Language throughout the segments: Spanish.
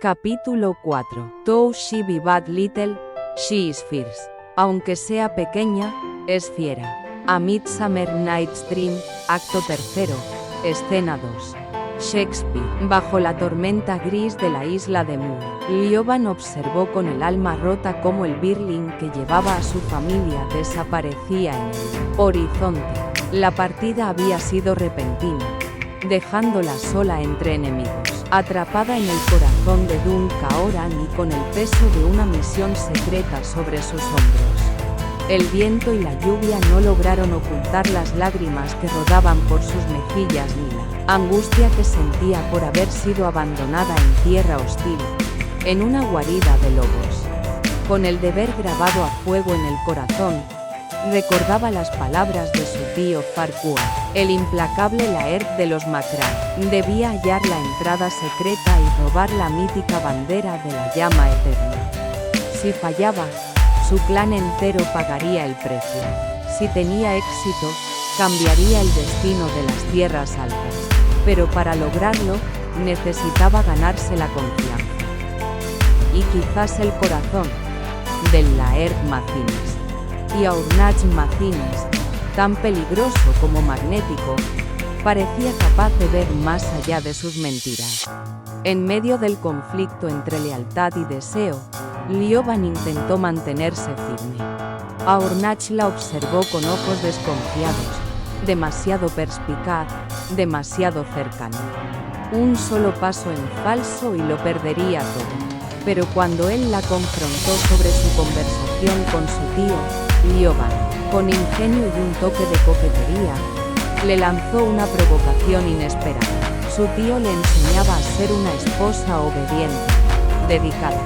Capítulo 4. Though she be but little, she is fierce. Aunque sea pequeña, es fiera. A Midsummer Night's Dream, acto 3, escena 2. Shakespeare. Bajo la tormenta gris de la isla de Muir, Lioban observó con el alma rota cómo el Birling que llevaba a su familia desaparecía en el horizonte. La partida había sido repentina, dejándola sola entre enemigos, atrapada en el corazón de Duncaoran y con el peso de una misión secreta sobre sus hombros. El viento y la lluvia no lograron ocultar las lágrimas que rodaban por sus mejillas ni la angustia que sentía por haber sido abandonada en tierra hostil, en una guarida de lobos. Con el deber grabado a fuego en el corazón, recordaba las palabras de su tío Farquaad, el implacable Laird de los Macra. Debía hallar la entrada secreta y robar la mítica bandera de la llama eterna. Si fallaba, su clan entero pagaría el precio. Si tenía éxito, cambiaría el destino de las tierras altas. Pero para lograrlo, necesitaba ganarse la confianza. Y quizás el corazón del Laird Macines. Y Aurnach Macines, tan peligroso como magnético, parecía capaz de ver más allá de sus mentiras. En medio del conflicto entre lealtad y deseo, Lioban intentó mantenerse firme. Aurnach la observó con ojos desconfiados, demasiado perspicaz, demasiado cercano. Un solo paso en falso y lo perdería todo. Pero cuando él la confrontó sobre su conversación con su tío, Lioban, con ingenio y un toque de coquetería, le lanzó una provocación inesperada. Su tío le enseñaba a ser una esposa obediente, dedicada,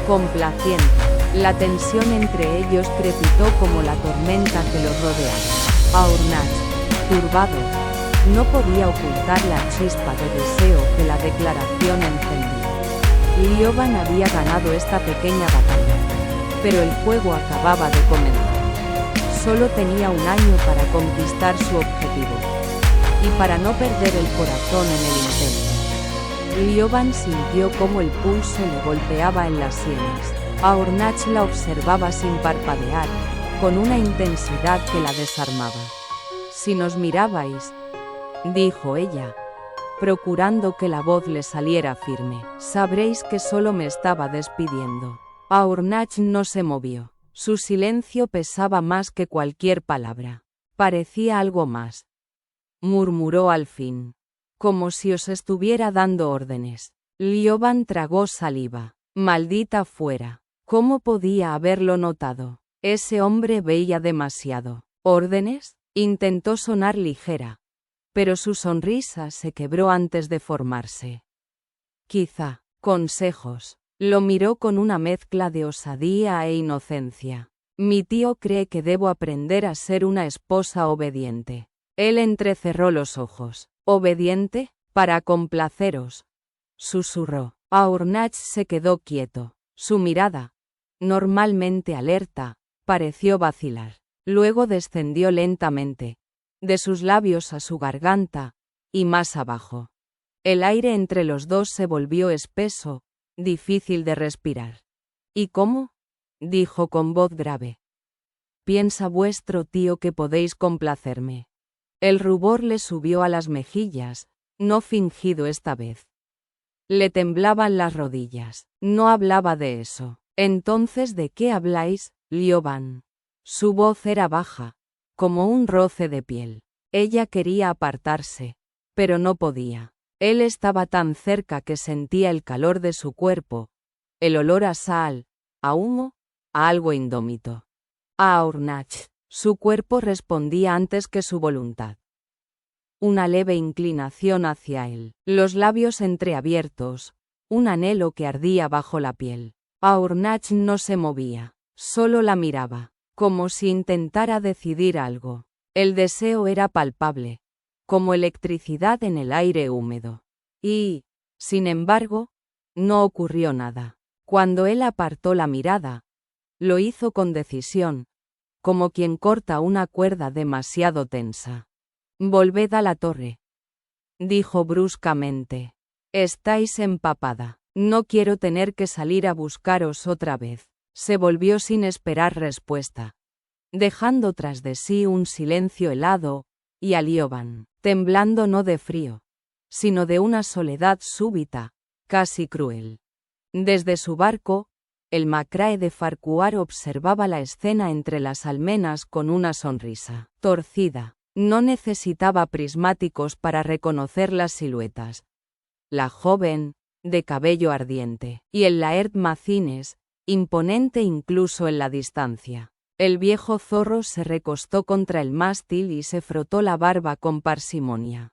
complaciente. La tensión entre ellos crepitó como la tormenta que los rodeaba. Aurnach, turbado, no podía ocultar la chispa de deseo que la declaración encendía. Lioban había ganado esta pequeña batalla, pero el fuego acababa de comenzar. Solo tenía un año para conquistar su objetivo, y para no perder el corazón en el intento. Lioban sintió cómo el pulso le golpeaba en las sienes. Aurnach la observaba sin parpadear, con una intensidad que la desarmaba. «Si nos mirabais», dijo ella, procurando que la voz le saliera firme, «sabréis que solo me estaba despidiendo». Aurnach no se movió. Su silencio pesaba más que cualquier palabra. «Parecía algo más», murmuró al fin, «como si os estuviera dando órdenes». Lioban tragó saliva. Maldita fuera. ¿Cómo podía haberlo notado? Ese hombre veía demasiado. ¿Órdenes? Intentó sonar ligera, pero su sonrisa se quebró antes de formarse. Quizá, consejos. Lo miró con una mezcla de osadía e inocencia. Mi tío cree que debo aprender a ser una esposa obediente. Él entrecerró los ojos. ¿Obediente? Para complaceros, susurró. Aurnach se quedó quieto. Su mirada, normalmente alerta, pareció vacilar. Luego descendió lentamente, de sus labios a su garganta, y más abajo. El aire entre los dos se volvió espeso, difícil de respirar. ¿Y cómo?, dijo con voz grave. «Piensa vuestro tío que podéis complacerme». El rubor le subió a las mejillas, no fingido esta vez. Le temblaban las rodillas. «No hablaba de eso». «Entonces, ¿de qué habláis, Lioban?» Su voz era baja, como un roce de piel. Ella quería apartarse, pero no podía. Él estaba tan cerca que sentía el calor de su cuerpo, el olor a sal, a humo, a algo indómito. A Aurnach. Su cuerpo respondía antes que su voluntad. Una leve inclinación hacia él, los labios entreabiertos, un anhelo que ardía bajo la piel. Aurnach no se movía, solo la miraba, como si intentara decidir algo. El deseo era palpable, como electricidad en el aire húmedo. Y, sin embargo, no ocurrió nada. Cuando él apartó la mirada, lo hizo con decisión, como quien corta una cuerda demasiado tensa. «Volved a la torre», dijo bruscamente. «Estáis empapada». No quiero tener que salir a buscaros otra vez. Se volvió sin esperar respuesta, dejando tras de sí un silencio helado, y a Lioban, temblando no de frío, sino de una soledad súbita, casi cruel. Desde su barco, el Macrae de Farquhar observaba la escena entre las almenas con una sonrisa torcida. No necesitaba prismáticos para reconocer las siluetas. La joven, de cabello ardiente, y el Laird Macines, imponente incluso en la distancia. El viejo zorro se recostó contra el mástil y se frotó la barba con parsimonia.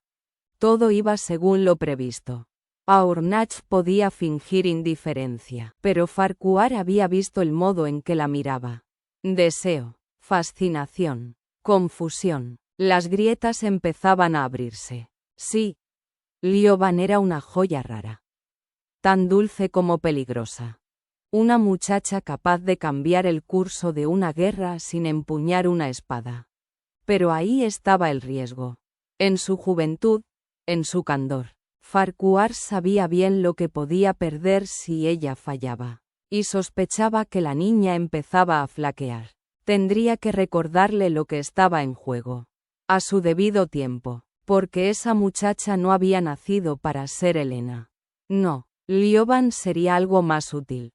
Todo iba según lo previsto. Aurnach podía fingir indiferencia, pero Farquhar había visto el modo en que la miraba. Deseo, fascinación, confusión. Las grietas empezaban a abrirse. Sí, Lioban era una joya rara. Tan dulce como peligrosa. Una muchacha capaz de cambiar el curso de una guerra sin empuñar una espada. Pero ahí estaba el riesgo. En su juventud, en su candor, Farquhar sabía bien lo que podía perder si ella fallaba. Y sospechaba que la niña empezaba a flaquear. Tendría que recordarle lo que estaba en juego. A su debido tiempo, porque esa muchacha no había nacido para ser Helena. No, Lioban sería algo más útil.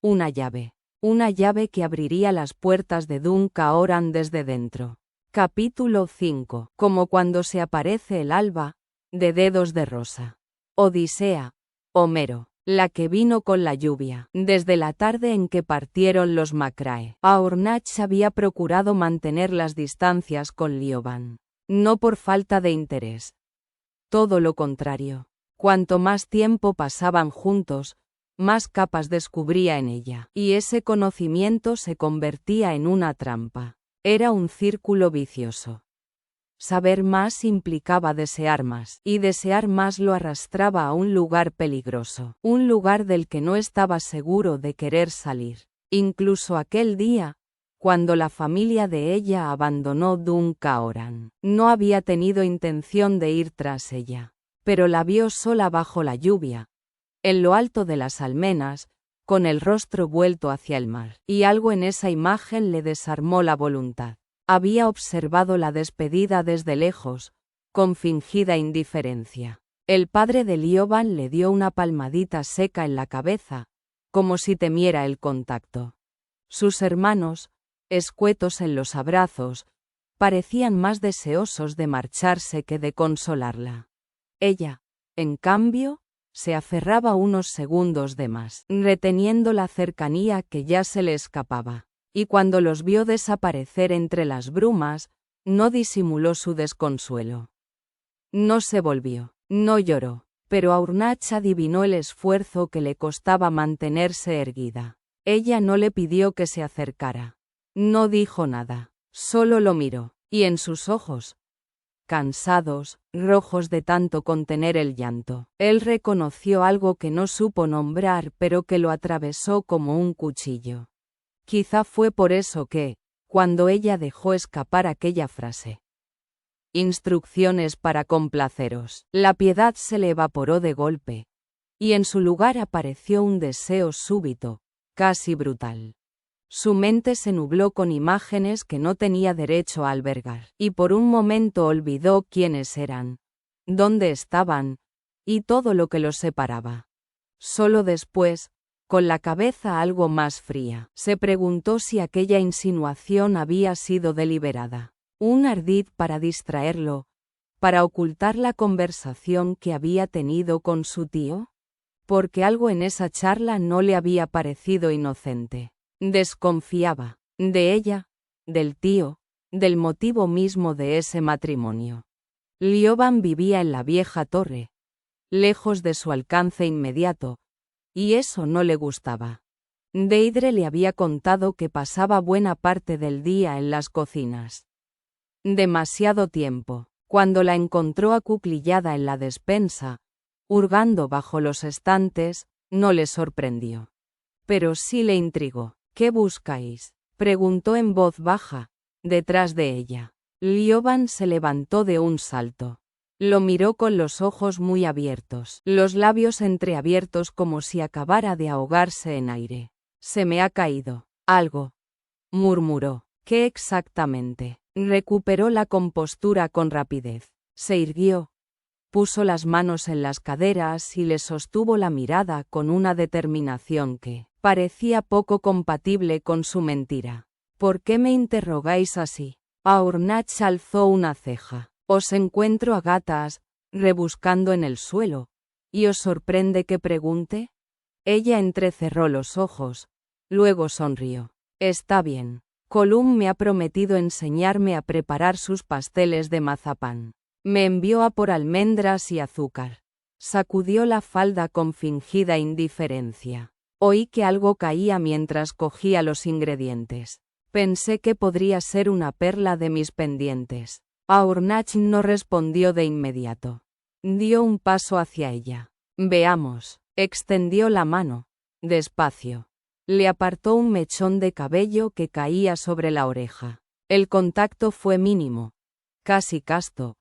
Una llave que abriría las puertas de Dun Caoran desde dentro. Capítulo 5. Como cuando se aparece el alba, de Dedos de Rosa. Odisea, Homero, la que vino con la lluvia. Desde la tarde en que partieron los Macrae, Aurnach había procurado mantener las distancias con Lioban. No por falta de interés. Todo lo contrario. Cuanto más tiempo pasaban juntos, más capas descubría en ella, y ese conocimiento se convertía en una trampa. Era un círculo vicioso. Saber más implicaba desear más, y desear más lo arrastraba a un lugar peligroso, un lugar del que no estaba seguro de querer salir. Incluso aquel día, cuando la familia de ella abandonó Dun Caoran, no había tenido intención de ir tras ella, pero la vio sola bajo la lluvia, en lo alto de las almenas, con el rostro vuelto hacia el mar, y algo en esa imagen le desarmó la voluntad. Había observado la despedida desde lejos, con fingida indiferencia. El padre de Lioban le dio una palmadita seca en la cabeza, como si temiera el contacto. Sus hermanos, escuetos en los abrazos, parecían más deseosos de marcharse que de consolarla. Ella, en cambio, se aferraba unos segundos de más, reteniendo la cercanía que ya se le escapaba. Y cuando los vio desaparecer entre las brumas, no disimuló su desconsuelo. No se volvió, no lloró, pero Aurnach adivinó el esfuerzo que le costaba mantenerse erguida. Ella no le pidió que se acercara. No dijo nada, solo lo miró, y en sus ojos, cansados, rojos de tanto contener el llanto, él reconoció algo que no supo nombrar pero que lo atravesó como un cuchillo. Quizá fue por eso que, cuando ella dejó escapar aquella frase, instrucciones para complaceros, la piedad se le evaporó de golpe, y en su lugar apareció un deseo súbito, casi brutal. Su mente se nubló con imágenes que no tenía derecho a albergar, y por un momento olvidó quiénes eran, dónde estaban, y todo lo que los separaba. Solo después, con la cabeza algo más fría, se preguntó si aquella insinuación había sido deliberada. Un ardid para distraerlo, para ocultar la conversación que había tenido con su tío. Porque algo en esa charla no le había parecido inocente. Desconfiaba, de ella, del tío, del motivo mismo de ese matrimonio. Lioban vivía en la vieja torre, lejos de su alcance inmediato, y eso no le gustaba. Deidre le había contado que pasaba buena parte del día en las cocinas. Demasiado tiempo, cuando la encontró acuclillada en la despensa, hurgando bajo los estantes, no le sorprendió. Pero sí le intrigó. ¿Qué buscáis?, preguntó en voz baja, detrás de ella. Lioban se levantó de un salto. Lo miró con los ojos muy abiertos, los labios entreabiertos como si acabara de ahogarse en aire. Se me ha caído algo, murmuró. ¿Qué exactamente? Recuperó la compostura con rapidez. Se irguió, puso las manos en las caderas y le sostuvo la mirada con una determinación que parecía poco compatible con su mentira. ¿Por qué me interrogáis así? Aurnach alzó una ceja. Os encuentro a gatas, rebuscando en el suelo. ¿Y os sorprende que pregunte? Ella entrecerró los ojos, luego sonrió. Está bien. Colum me ha prometido enseñarme a preparar sus pasteles de mazapán. Me envió a por almendras y azúcar. Sacudió la falda con fingida indiferencia. Oí que algo caía mientras cogía los ingredientes. Pensé que podría ser una perla de mis pendientes. Aurnach no respondió de inmediato. Dio un paso hacia ella. Veamos. Extendió la mano. Despacio. Le apartó un mechón de cabello que caía sobre la oreja. El contacto fue mínimo, casi casto,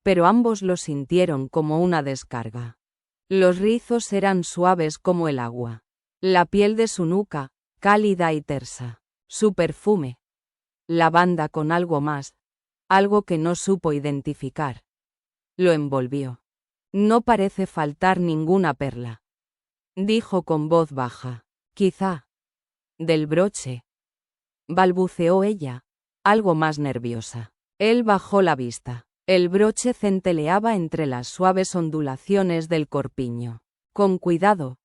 pero ambos lo sintieron como una descarga. Los rizos eran suaves como el agua. La piel de su nuca, cálida y tersa. Su perfume, lavanda con algo más, algo que no supo identificar. Lo envolvió. No parece faltar ninguna perla, dijo con voz baja. Quizá del broche, balbuceó ella, algo más nerviosa. Él bajó la vista. El broche centelleaba entre las suaves ondulaciones del corpiño. Con cuidado,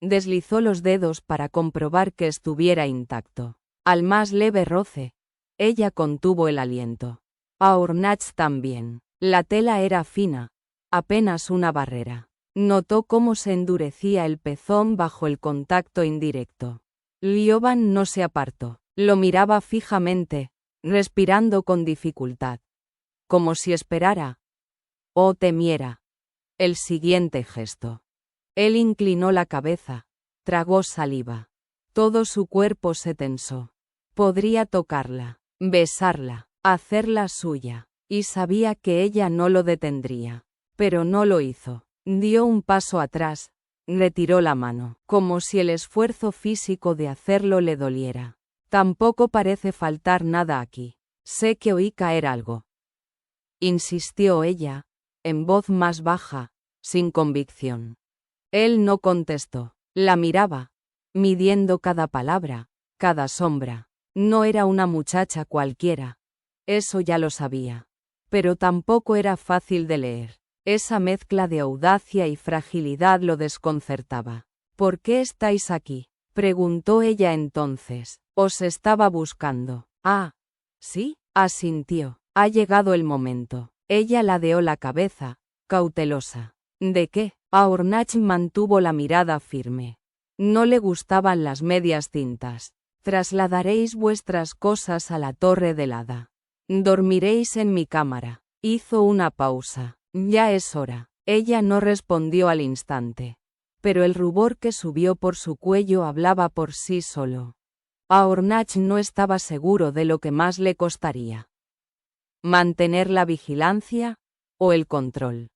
deslizó los dedos para comprobar que estuviera intacto. Al más leve roce, ella contuvo el aliento. Aurnach también. La tela era fina, apenas una barrera. Notó cómo se endurecía el pezón bajo el contacto indirecto. Lioban no se apartó. Lo miraba fijamente, respirando con dificultad. Como si esperara, o temiera, el siguiente gesto. Él inclinó la cabeza, tragó saliva. Todo su cuerpo se tensó. Podría tocarla, besarla, hacerla suya, y sabía que ella no lo detendría. Pero no lo hizo. Dio un paso atrás, retiró la mano, como si el esfuerzo físico de hacerlo le doliera. Tampoco parece faltar nada aquí. Sé que oí caer algo, insistió ella, en voz más baja, sin convicción. Él no contestó. La miraba, midiendo cada palabra, cada sombra. No era una muchacha cualquiera. Eso ya lo sabía. Pero tampoco era fácil de leer. Esa mezcla de audacia y fragilidad lo desconcertaba. ¿Por qué estáis aquí?, preguntó ella entonces. Os estaba buscando. Ah, ¿sí?, asintió. Ha llegado el momento. Ella ladeó la cabeza, cautelosa. ¿De qué? Aurnach mantuvo la mirada firme. No le gustaban las medias tintas. Trasladaréis vuestras cosas a la Torre del Hada. Dormiréis en mi cámara. Hizo una pausa. Ya es hora. Ella no respondió al instante. Pero el rubor que subió por su cuello hablaba por sí solo. Aurnach no estaba seguro de lo que más le costaría: mantener la vigilancia o el control.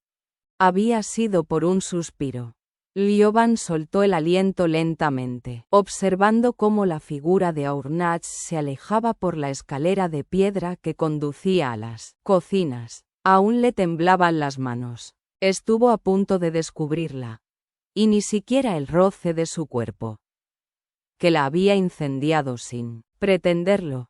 Había sido por un suspiro. Lioban soltó el aliento lentamente, observando cómo la figura de Aurnach se alejaba por la escalera de piedra que conducía a las cocinas. Aún le temblaban las manos. Estuvo a punto de descubrirla. Y ni siquiera el roce de su cuerpo, que la había incendiado sin pretenderlo,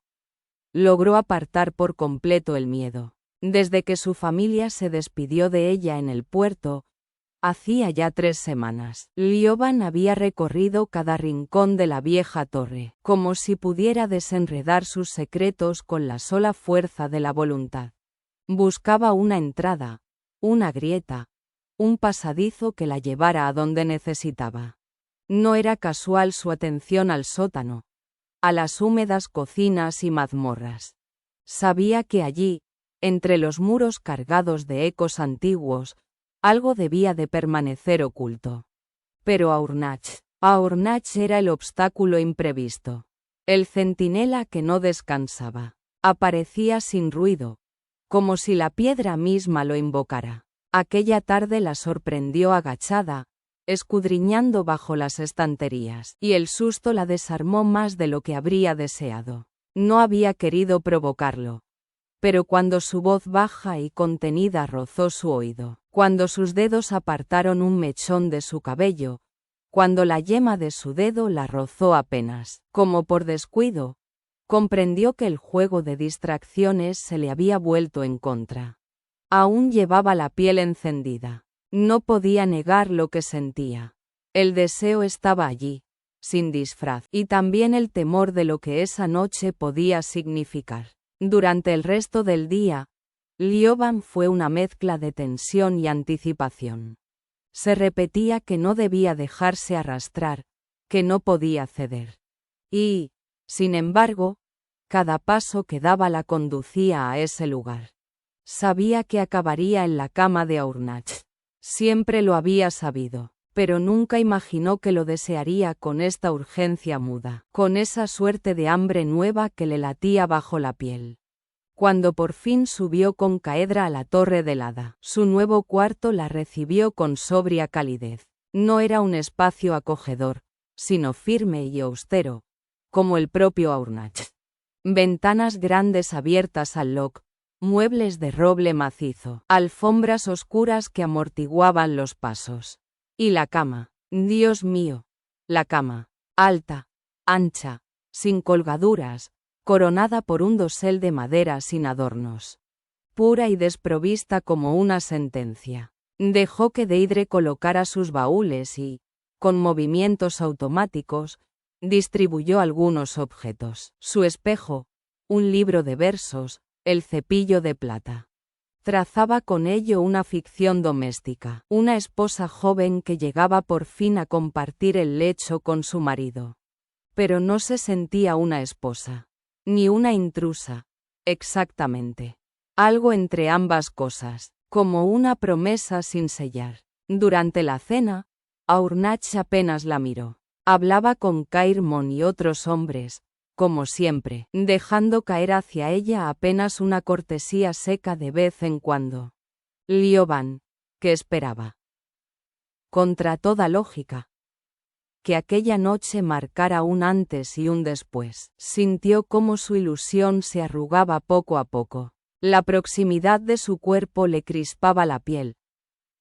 logró apartar por completo el miedo. Desde que su familia se despidió de ella en el puerto, hacía ya 3 semanas, Lioban había recorrido cada rincón de la vieja torre, como si pudiera desenredar sus secretos con la sola fuerza de la voluntad. Buscaba una entrada, una grieta, un pasadizo que la llevara a donde necesitaba. No era casual su atención al sótano, a las húmedas cocinas y mazmorras. Sabía que allí, entre los muros cargados de ecos antiguos, algo debía de permanecer oculto. Pero Aurnach era el obstáculo imprevisto. El centinela que no descansaba. Aparecía sin ruido, como si la piedra misma lo invocara. Aquella tarde la sorprendió agachada, escudriñando bajo las estanterías, y el susto la desarmó más de lo que habría deseado. No había querido provocarlo. Pero cuando su voz baja y contenida rozó su oído, cuando sus dedos apartaron un mechón de su cabello, cuando la yema de su dedo la rozó apenas, como por descuido, comprendió que el juego de distracciones se le había vuelto en contra. Aún llevaba la piel encendida. No podía negar lo que sentía. El deseo estaba allí, sin disfraz, y también el temor de lo que esa noche podía significar. Durante el resto del día, Lioban fue una mezcla de tensión y anticipación. Se repetía que no debía dejarse arrastrar, que no podía ceder. Y, sin embargo, cada paso que daba la conducía a ese lugar. Sabía que acabaría en la cama de Aurnach. Siempre lo había sabido, pero nunca imaginó que lo desearía con esta urgencia muda, con esa suerte de hambre nueva que le latía bajo la piel. Cuando por fin subió con Caedra a la torre del hada, su nuevo cuarto la recibió con sobria calidez. No era un espacio acogedor, sino firme y austero, como el propio Aurnach. Ventanas grandes abiertas al loch, muebles de roble macizo, alfombras oscuras que amortiguaban los pasos. Y la cama, Dios mío, la cama, alta, ancha, sin colgaduras, coronada por un dosel de madera sin adornos. Pura y desprovista como una sentencia. Dejó que Deidre colocara sus baúles y, con movimientos automáticos, distribuyó algunos objetos. Su espejo, un libro de versos, el cepillo de plata. Trazaba con ello una ficción doméstica, una esposa joven que llegaba por fin a compartir el lecho con su marido. Pero no se sentía una esposa, ni una intrusa, exactamente. Algo entre ambas cosas, como una promesa sin sellar. Durante la cena, Aurnach apenas la miró. Hablaba con Cairmon y otros hombres, como siempre, dejando caer hacia ella apenas una cortesía seca de vez en cuando. Lioban, ¿qué esperaba? Contra toda lógica. Que aquella noche marcara un antes y un después. Sintió cómo su ilusión se arrugaba poco a poco. La proximidad de su cuerpo le crispaba la piel.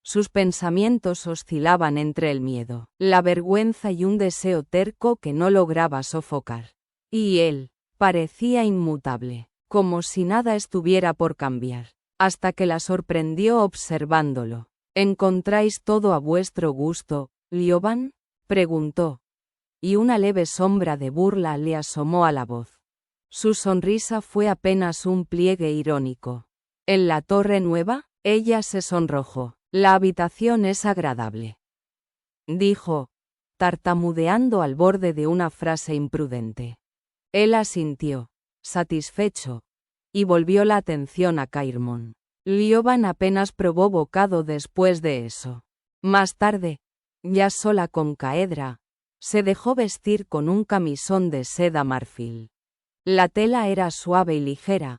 Sus pensamientos oscilaban entre el miedo, la vergüenza y un deseo terco que no lograba sofocar. Y él, parecía inmutable, como si nada estuviera por cambiar, hasta que la sorprendió observándolo. ¿Encontráis todo a vuestro gusto, Lioban?, preguntó. Y una leve sombra de burla le asomó a la voz. Su sonrisa fue apenas un pliegue irónico. ¿En la torre nueva? Ella se sonrojó. La habitación es agradable, dijo, tartamudeando al borde de una frase imprudente. Él asintió, satisfecho, y volvió la atención a Cairmon. Lioban apenas probó bocado después de eso. Más tarde, ya sola con Caedra, se dejó vestir con un camisón de seda marfil. La tela era suave y ligera,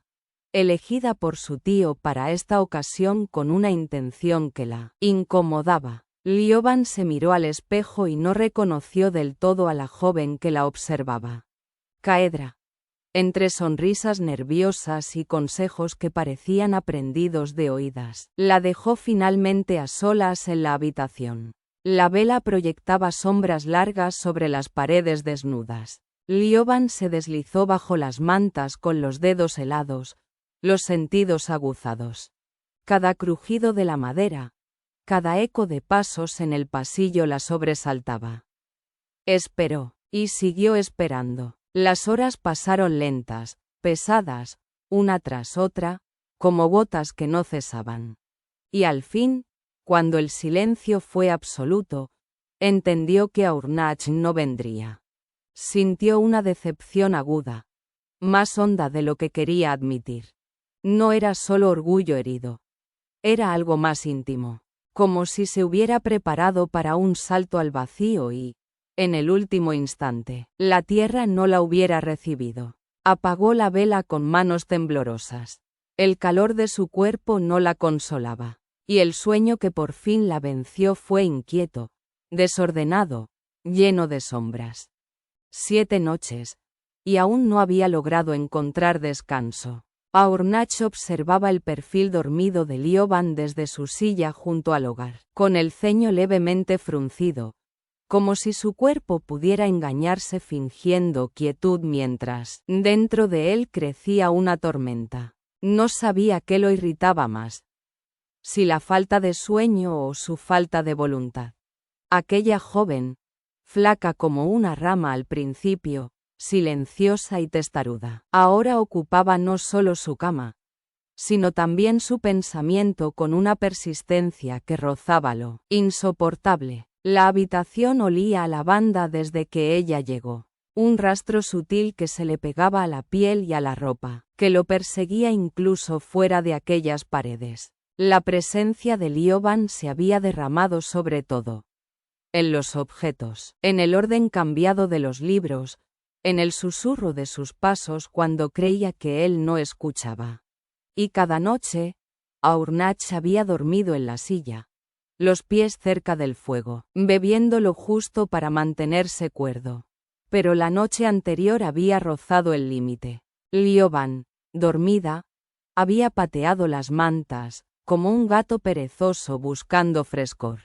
elegida por su tío para esta ocasión con una intención que la incomodaba. Lioban se miró al espejo y no reconoció del todo a la joven que la observaba. Caedra, entre sonrisas nerviosas y consejos que parecían aprendidos de oídas, la dejó finalmente a solas en la habitación. La vela proyectaba sombras largas sobre las paredes desnudas. Lioban se deslizó bajo las mantas con los dedos helados, los sentidos aguzados. Cada crujido de la madera, cada eco de pasos en el pasillo la sobresaltaba. Esperó, y siguió esperando. Las horas pasaron lentas, pesadas, una tras otra, como gotas que no cesaban. Y al fin, cuando el silencio fue absoluto, entendió que Aurnach no vendría. Sintió una decepción aguda, más honda de lo que quería admitir. No era solo orgullo herido. Era algo más íntimo, como si se hubiera preparado para un salto al vacío y, en el último instante, la tierra no la hubiera recibido. Apagó la vela con manos temblorosas. El calor de su cuerpo no la consolaba, y el sueño que por fin la venció fue inquieto, desordenado, lleno de sombras. 7 noches, y aún no había logrado encontrar descanso. Aurnach observaba el perfil dormido de Lioban desde su silla junto al hogar, con el ceño levemente fruncido, como si su cuerpo pudiera engañarse fingiendo quietud mientras dentro de él crecía una tormenta. No sabía qué lo irritaba más, si la falta de sueño o su falta de voluntad. Aquella joven, flaca como una rama al principio, silenciosa y testaruda, ahora ocupaba no solo su cama, sino también su pensamiento con una persistencia que rozaba lo insoportable. La habitación olía a lavanda desde que ella llegó, un rastro sutil que se le pegaba a la piel y a la ropa, que lo perseguía incluso fuera de aquellas paredes. La presencia de Lioban se había derramado sobre todo. En los objetos, en el orden cambiado de los libros, en el susurro de sus pasos cuando creía que él no escuchaba. Y cada noche, Aurnach había dormido en la silla, los pies cerca del fuego, bebiendo lo justo para mantenerse cuerdo. Pero la noche anterior había rozado el límite. Lioban, dormida, había pateado las mantas, como un gato perezoso buscando frescor.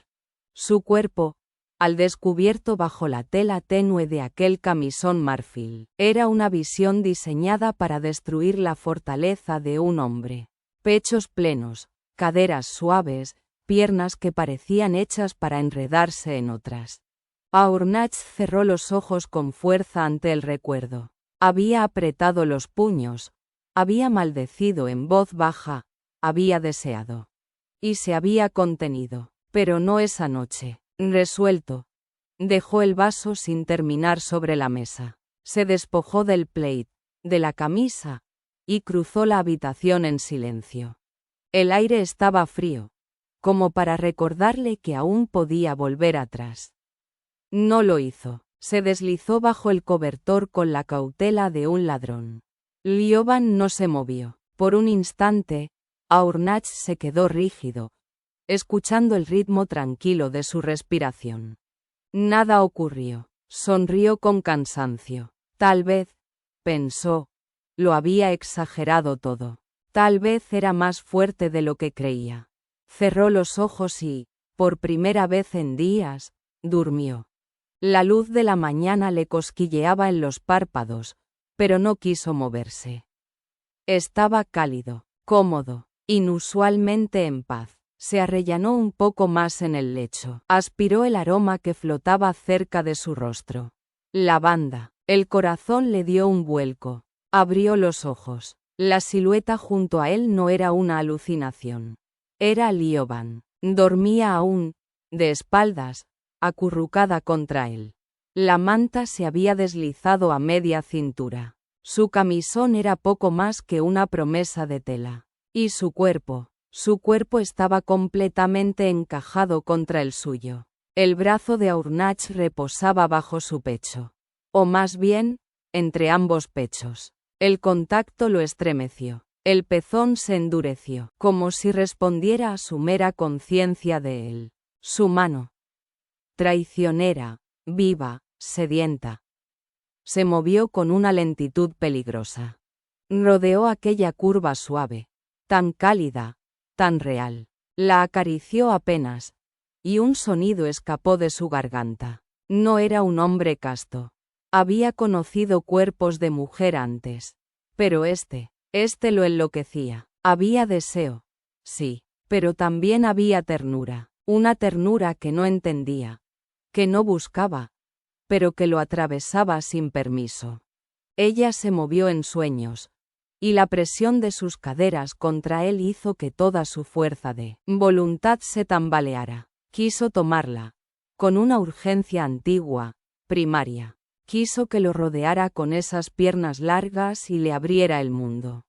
Su cuerpo, al descubierto bajo la tela tenue de aquel camisón marfil, era una visión diseñada para destruir la fortaleza de un hombre. Pechos plenos, caderas suaves, piernas que parecían hechas para enredarse en otras. Aurnach cerró los ojos con fuerza ante el recuerdo. Había apretado los puños, había maldecido en voz baja, había deseado. Y se había contenido, pero no esa noche. Resuelto, dejó el vaso sin terminar sobre la mesa. Se despojó del plait, de la camisa, y cruzó la habitación en silencio. El aire estaba frío, como para recordarle que aún podía volver atrás. No lo hizo. Se deslizó bajo el cobertor con la cautela de un ladrón. Lioban no se movió. Por un instante, Aurnach se quedó rígido, escuchando el ritmo tranquilo de su respiración. Nada ocurrió. Sonrió con cansancio. Tal vez, pensó, lo había exagerado todo. Tal vez era más fuerte de lo que creía. Cerró los ojos y, por primera vez en días, durmió. La luz de la mañana le cosquilleaba en los párpados, pero no quiso moverse. Estaba cálido, cómodo, inusualmente en paz. Se arrellanó un poco más en el lecho. Aspiró el aroma que flotaba cerca de su rostro. Lavanda. El corazón le dio un vuelco. Abrió los ojos. La silueta junto a él no era una alucinación. Era Lioban. Dormía aún, de espaldas, acurrucada contra él. La manta se había deslizado a media cintura. Su camisón era poco más que una promesa de tela. Y su cuerpo estaba completamente encajado contra el suyo. El brazo de Aurnach reposaba bajo su pecho. O más bien, entre ambos pechos. El contacto lo estremeció. El pezón se endureció, como si respondiera a su mera conciencia de él. Su mano, traicionera, viva, sedienta, se movió con una lentitud peligrosa. Rodeó aquella curva suave, tan cálida, tan real. La acarició apenas, y un sonido escapó de su garganta. No era un hombre casto. Había conocido cuerpos de mujer antes. Pero este lo enloquecía. Había deseo, sí, pero también había ternura. Una ternura que no entendía, que no buscaba, pero que lo atravesaba sin permiso. Ella se movió en sueños, y la presión de sus caderas contra él hizo que toda su fuerza de voluntad se tambaleara. Quiso tomarla, con una urgencia antigua, primaria. Quiso que lo rodeara con esas piernas largas y le abriera el mundo.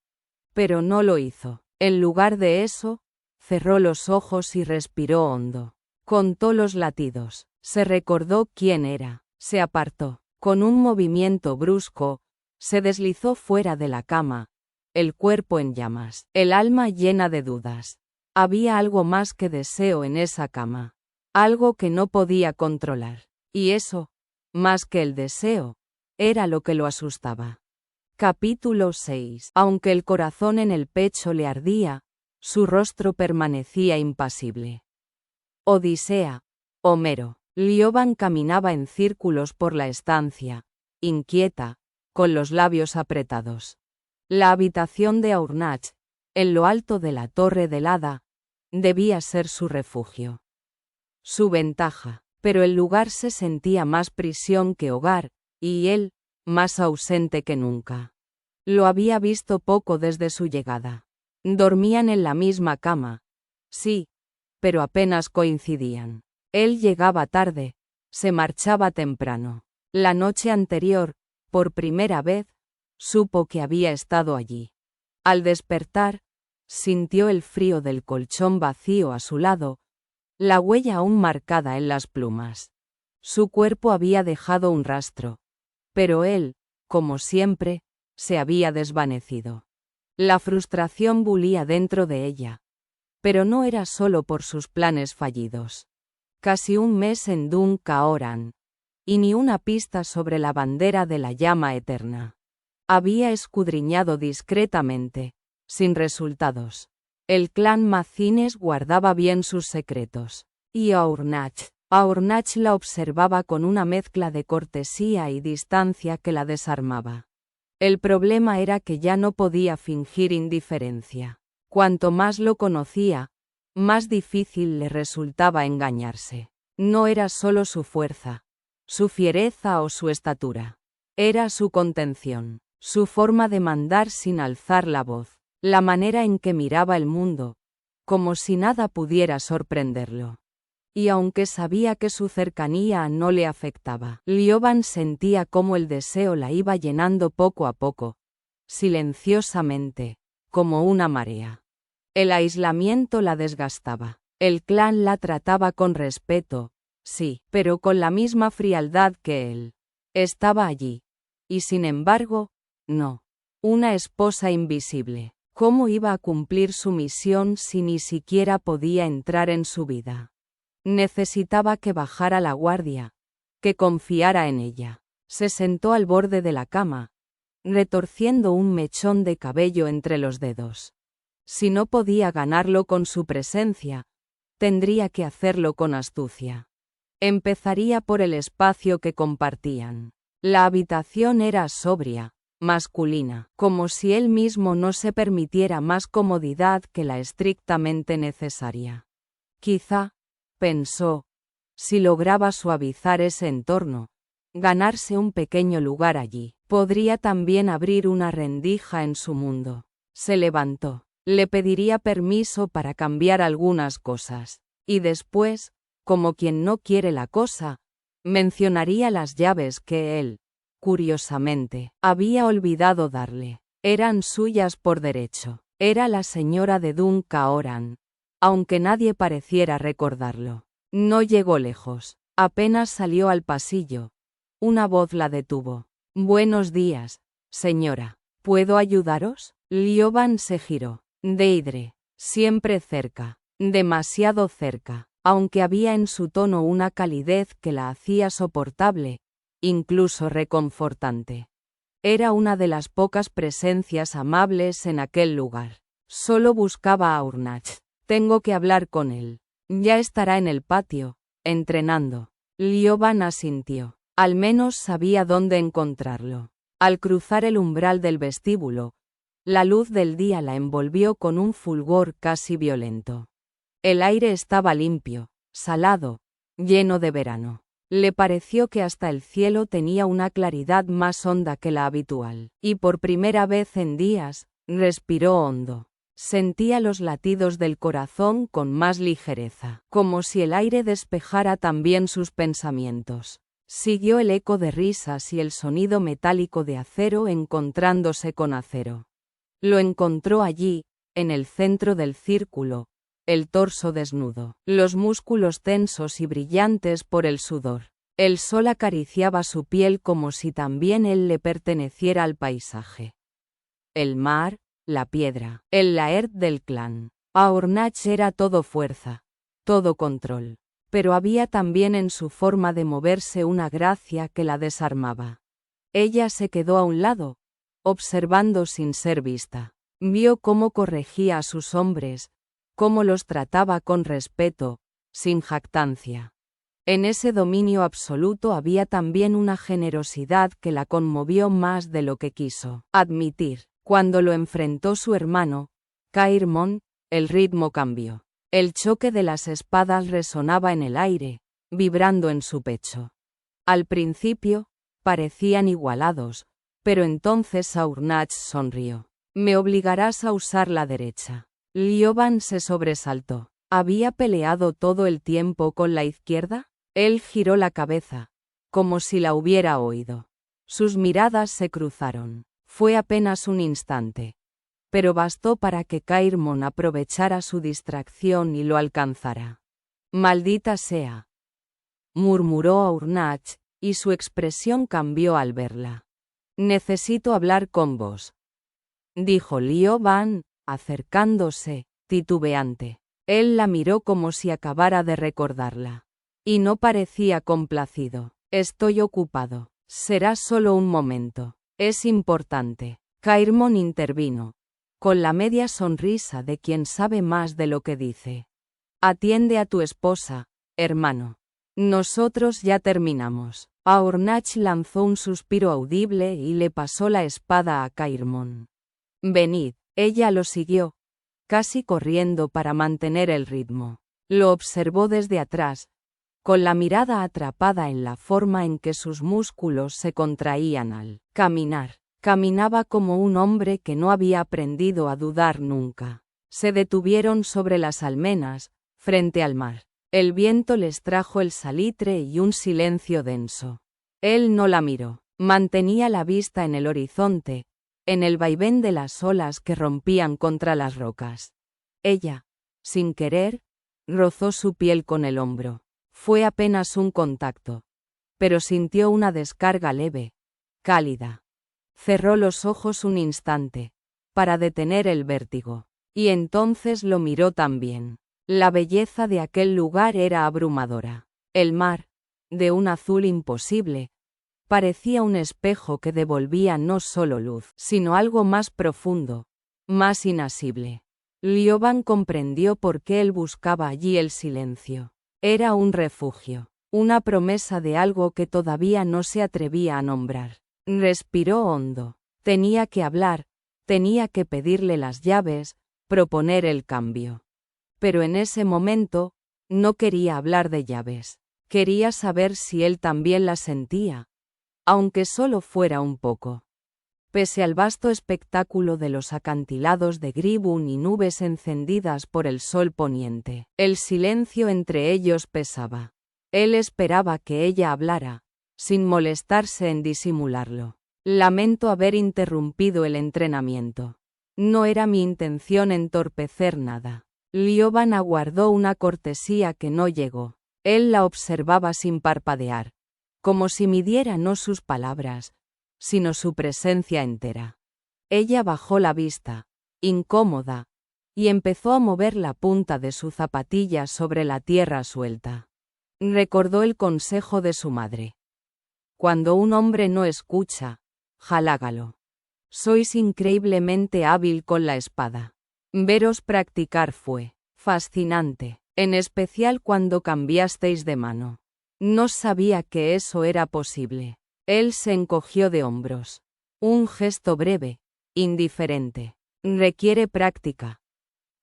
Pero no lo hizo. En lugar de eso, cerró los ojos y respiró hondo. Contó los latidos. Se recordó quién era. Se apartó. Con un movimiento brusco, se deslizó fuera de la cama, el cuerpo en llamas, el alma llena de dudas. Había algo más que deseo en esa cama. Algo que no podía controlar. Y eso, más que el deseo, era lo que lo asustaba. Capítulo 6. Aunque el corazón en el pecho le ardía, su rostro permanecía impasible. Odisea. Homero. Lioban caminaba en círculos por la estancia, inquieta, con los labios apretados. La habitación de Aurnach, en lo alto de la torre del hada, debía ser su refugio. Su ventaja, pero el lugar se sentía más prisión que hogar, y él, más ausente que nunca. Lo había visto poco desde su llegada. Dormían en la misma cama. Sí, pero apenas coincidían. Él llegaba tarde, se marchaba temprano. La noche anterior, por primera vez, supo que había estado allí. Al despertar, sintió el frío del colchón vacío a su lado, la huella aún marcada en las plumas. Su cuerpo había dejado un rastro, pero él, como siempre, se había desvanecido. La frustración bullía dentro de ella. Pero no era solo por sus planes fallidos. Casi un mes en Dun Caoran. Y ni una pista sobre la bandera de la llama eterna. Había escudriñado discretamente, sin resultados. El clan Macines guardaba bien sus secretos. Y Aurnach la observaba con una mezcla de cortesía y distancia que la desarmaba. El problema era que ya no podía fingir indiferencia. Cuanto más lo conocía, más difícil le resultaba engañarse. No era solo su fuerza, su fiereza o su estatura. Era su contención, su forma de mandar sin alzar la voz, la manera en que miraba el mundo, como si nada pudiera sorprenderlo. Y aunque sabía que su cercanía no le afectaba, Lioban sentía cómo el deseo la iba llenando poco a poco, silenciosamente, como una marea. El aislamiento la desgastaba. El clan la trataba con respeto, sí, pero con la misma frialdad que él. Estaba allí. Y sin embargo, no. Una esposa invisible. ¿Cómo iba a cumplir su misión si ni siquiera podía entrar en su vida? Necesitaba que bajara la guardia, que confiara en ella. Se sentó al borde de la cama, retorciendo un mechón de cabello entre los dedos. Si no podía ganarlo con su presencia, tendría que hacerlo con astucia. Empezaría por el espacio que compartían. La habitación era sobria, masculina, como si él mismo no se permitiera más comodidad que la estrictamente necesaria. Quizá, pensó, si lograba suavizar ese entorno, ganarse un pequeño lugar allí, podría también abrir una rendija en su mundo. Se levantó. Le pediría permiso para cambiar algunas cosas, y después, como quien no quiere la cosa, mencionaría las llaves que él, curiosamente, había olvidado darle. Eran suyas por derecho. Era la señora de Dun Caoran, aunque nadie pareciera recordarlo. No llegó lejos. Apenas salió al pasillo. Una voz la detuvo. «Buenos días, señora. ¿Puedo ayudaros?» Lioban se giró. Deidre, siempre cerca, demasiado cerca, aunque había en su tono una calidez que la hacía soportable, incluso reconfortante. Era una de las pocas presencias amables en aquel lugar. Solo buscaba a Aurnach. Tengo que hablar con él. Ya estará en el patio, entrenando. Lioban asintió. Al menos sabía dónde encontrarlo. Al cruzar el umbral del vestíbulo, la luz del día la envolvió con un fulgor casi violento. El aire estaba limpio, salado, lleno de verano. Le pareció que hasta el cielo tenía una claridad más honda que la habitual, y por primera vez en días, respiró hondo. Sentía los latidos del corazón con más ligereza, como si el aire despejara también sus pensamientos. Siguió el eco de risas y el sonido metálico de acero encontrándose con acero. Lo encontró allí, en el centro del círculo, el torso desnudo, los músculos tensos y brillantes por el sudor. El sol acariciaba su piel como si también él le perteneciera al paisaje. El mar, la piedra, el laert del clan. Aornach era todo fuerza, todo control. Pero había también en su forma de moverse una gracia que la desarmaba. Ella se quedó a un lado, observando sin ser vista. Vio cómo corregía a sus hombres, cómo los trataba con respeto, sin jactancia. En ese dominio absoluto había también una generosidad que la conmovió más de lo que quiso admitir. Cuando lo enfrentó su hermano, Cairmon, el ritmo cambió. El choque de las espadas resonaba en el aire, vibrando en su pecho. Al principio, parecían igualados, pero entonces Aornach sonrió. «Me obligarás a usar la derecha». Lioban se sobresaltó. ¿Había peleado todo el tiempo con la izquierda? Él giró la cabeza, como si la hubiera oído. Sus miradas se cruzaron. Fue apenas un instante. Pero bastó para que Cairmon aprovechara su distracción y lo alcanzara. «Maldita sea», murmuró Aornach, y su expresión cambió al verla. «Necesito hablar con vos», dijo Lioban, acercándose, titubeante. Él la miró como si acabara de recordarla. Y no parecía complacido. «Estoy ocupado. Será solo un momento. Es importante». Cairmon intervino, con la media sonrisa de quien sabe más de lo que dice. «Atiende a tu esposa, hermano. Nosotros ya terminamos». Aornach lanzó un suspiro audible y le pasó la espada a Cairmon. «Venid». Ella lo siguió, casi corriendo para mantener el ritmo. Lo observó desde atrás, con la mirada atrapada en la forma en que sus músculos se contraían al caminar. Caminaba como un hombre que no había aprendido a dudar nunca. Se detuvieron sobre las almenas, frente al mar. El viento les trajo el salitre y un silencio denso. Él no la miró. Mantenía la vista en el horizonte, en el vaivén de las olas que rompían contra las rocas. Ella, sin querer, rozó su piel con el hombro. Fue apenas un contacto, pero sintió una descarga leve, cálida. Cerró los ojos un instante, para detener el vértigo, y entonces lo miró también. La belleza de aquel lugar era abrumadora. El mar, de un azul imposible, parecía un espejo que devolvía no solo luz, sino algo más profundo, más inasible. Lioban comprendió por qué él buscaba allí el silencio. Era un refugio, una promesa de algo que todavía no se atrevía a nombrar. Respiró hondo. Tenía que hablar, tenía que pedirle las llaves, proponer el cambio. Pero en ese momento, no quería hablar de llaves. Quería saber si él también las sentía, aunque solo fuera un poco. Pese al vasto espectáculo de los acantilados de Gribun y nubes encendidas por el sol poniente, el silencio entre ellos pesaba. Él esperaba que ella hablara, sin molestarse en disimularlo. «Lamento haber interrumpido el entrenamiento. No era mi intención entorpecer nada». Lioban aguardó una cortesía que no llegó. Él la observaba sin parpadear, como si midiera no sus palabras, sino su presencia entera. Ella bajó la vista, incómoda, y empezó a mover la punta de su zapatilla sobre la tierra suelta. Recordó el consejo de su madre. Cuando un hombre no escucha, jalágalo. Sois increíblemente hábil con la espada. Veros practicar fue fascinante, en especial cuando cambiasteis de mano. No sabía que eso era posible. Él se encogió de hombros. Un gesto breve, indiferente. Requiere práctica,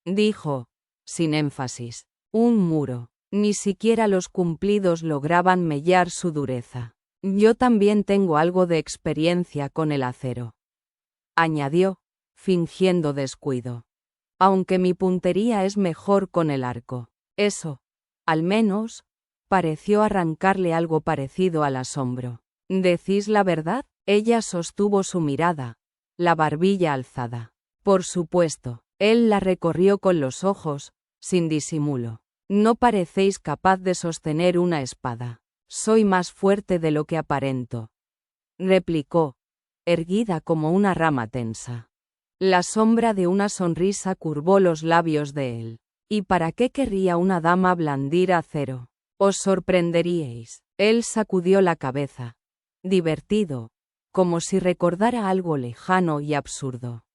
dijo, sin énfasis. Un muro. Ni siquiera los cumplidos lograban mellar su dureza. Yo también tengo algo de experiencia con el acero, añadió, fingiendo descuido. Aunque mi puntería es mejor con el arco. Eso, al menos, pareció arrancarle algo parecido al asombro. ¿Decís la verdad? Ella sostuvo su mirada, la barbilla alzada. Por supuesto. Él la recorrió con los ojos, sin disimulo. No parecéis capaz de sostener una espada. Soy más fuerte de lo que aparento, replicó, erguida como una rama tensa. La sombra de una sonrisa curvó los labios de él. ¿Y para qué querría una dama blandir acero? Os sorprenderíais. Él sacudió la cabeza. Divertido, como si recordara algo lejano y absurdo.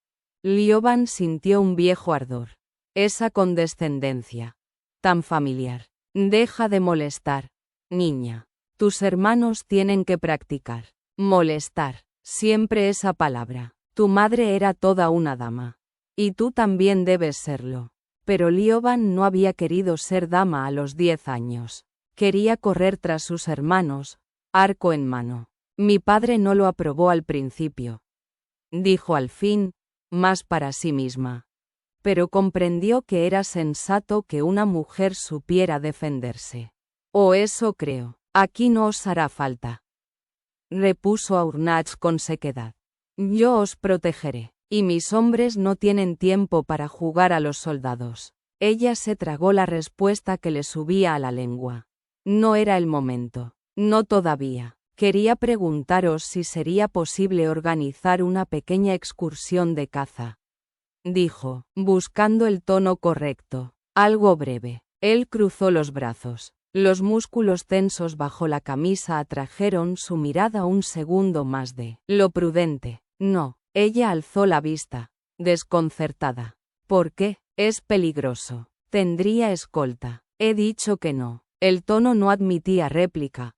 Lioban sintió un viejo ardor. Esa condescendencia. Tan familiar. Deja de molestar, niña. Tus hermanos tienen que practicar. Molestar. Siempre esa palabra. Tu madre era toda una dama. Y tú también debes serlo. Pero Lioban no había querido ser dama a los 10 años. Quería correr tras sus hermanos, arco en mano. Mi padre no lo aprobó al principio. Dijo al fin, más para sí misma. Pero comprendió que era sensato que una mujer supiera defenderse. O eso creo. Aquí no os hará falta. Repuso Aurnach con sequedad. Yo os protegeré. Y mis hombres no tienen tiempo para jugar a los soldados. Ella se tragó la respuesta que le subía a la lengua. No era el momento. No todavía. Quería preguntaros si sería posible organizar una pequeña excursión de caza. Dijo, buscando el tono correcto. Algo breve. Él cruzó los brazos. Los músculos tensos bajo la camisa atrajeron su mirada un segundo más de lo prudente. No. Ella alzó la vista, desconcertada. ¿Por qué? Es peligroso. Tendría escolta. He dicho que no. El tono no admitía réplica.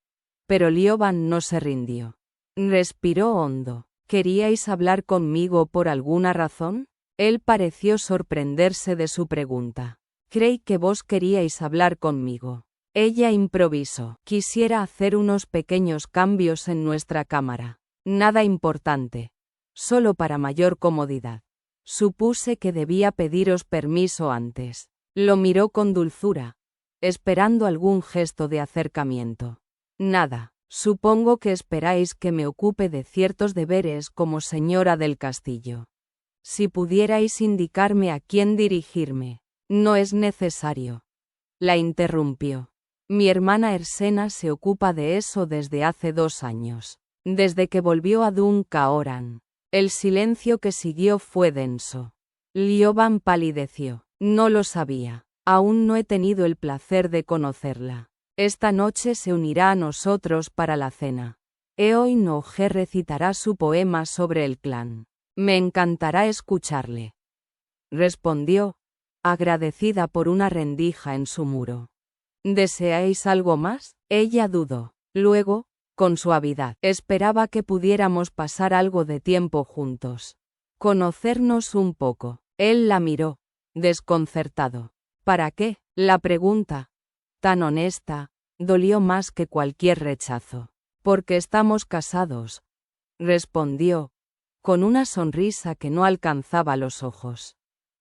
Pero Lioban no se rindió. Respiró hondo. ¿Queríais hablar conmigo por alguna razón? Él pareció sorprenderse de su pregunta. Creí que vos queríais hablar conmigo. Ella improvisó. Quisiera hacer unos pequeños cambios en nuestra cámara. Nada importante. Solo para mayor comodidad. Supuse que debía pediros permiso antes. Lo miró con dulzura, esperando algún gesto de acercamiento. Nada. Supongo que esperáis que me ocupe de ciertos deberes como señora del castillo. Si pudierais indicarme a quién dirigirme. No es necesario. La interrumpió. Mi hermana Ersena se ocupa de eso desde hace 2 años. Desde que volvió a Dun Caoran. El silencio que siguió fue denso. Lioban palideció. No lo sabía. Aún no he tenido el placer de conocerla. Esta noche se unirá a nosotros para la cena. Eoin Oje recitará su poema sobre el clan. Me encantará escucharle. Respondió, agradecida por una rendija en su muro. ¿Deseáis algo más? Ella dudó. Luego, con suavidad, esperaba que pudiéramos pasar algo de tiempo juntos. Conocernos un poco. Él la miró, desconcertado. ¿Para qué? La pregunta, tan honesta, dolió más que cualquier rechazo. Porque estamos casados, respondió, con una sonrisa que no alcanzaba los ojos.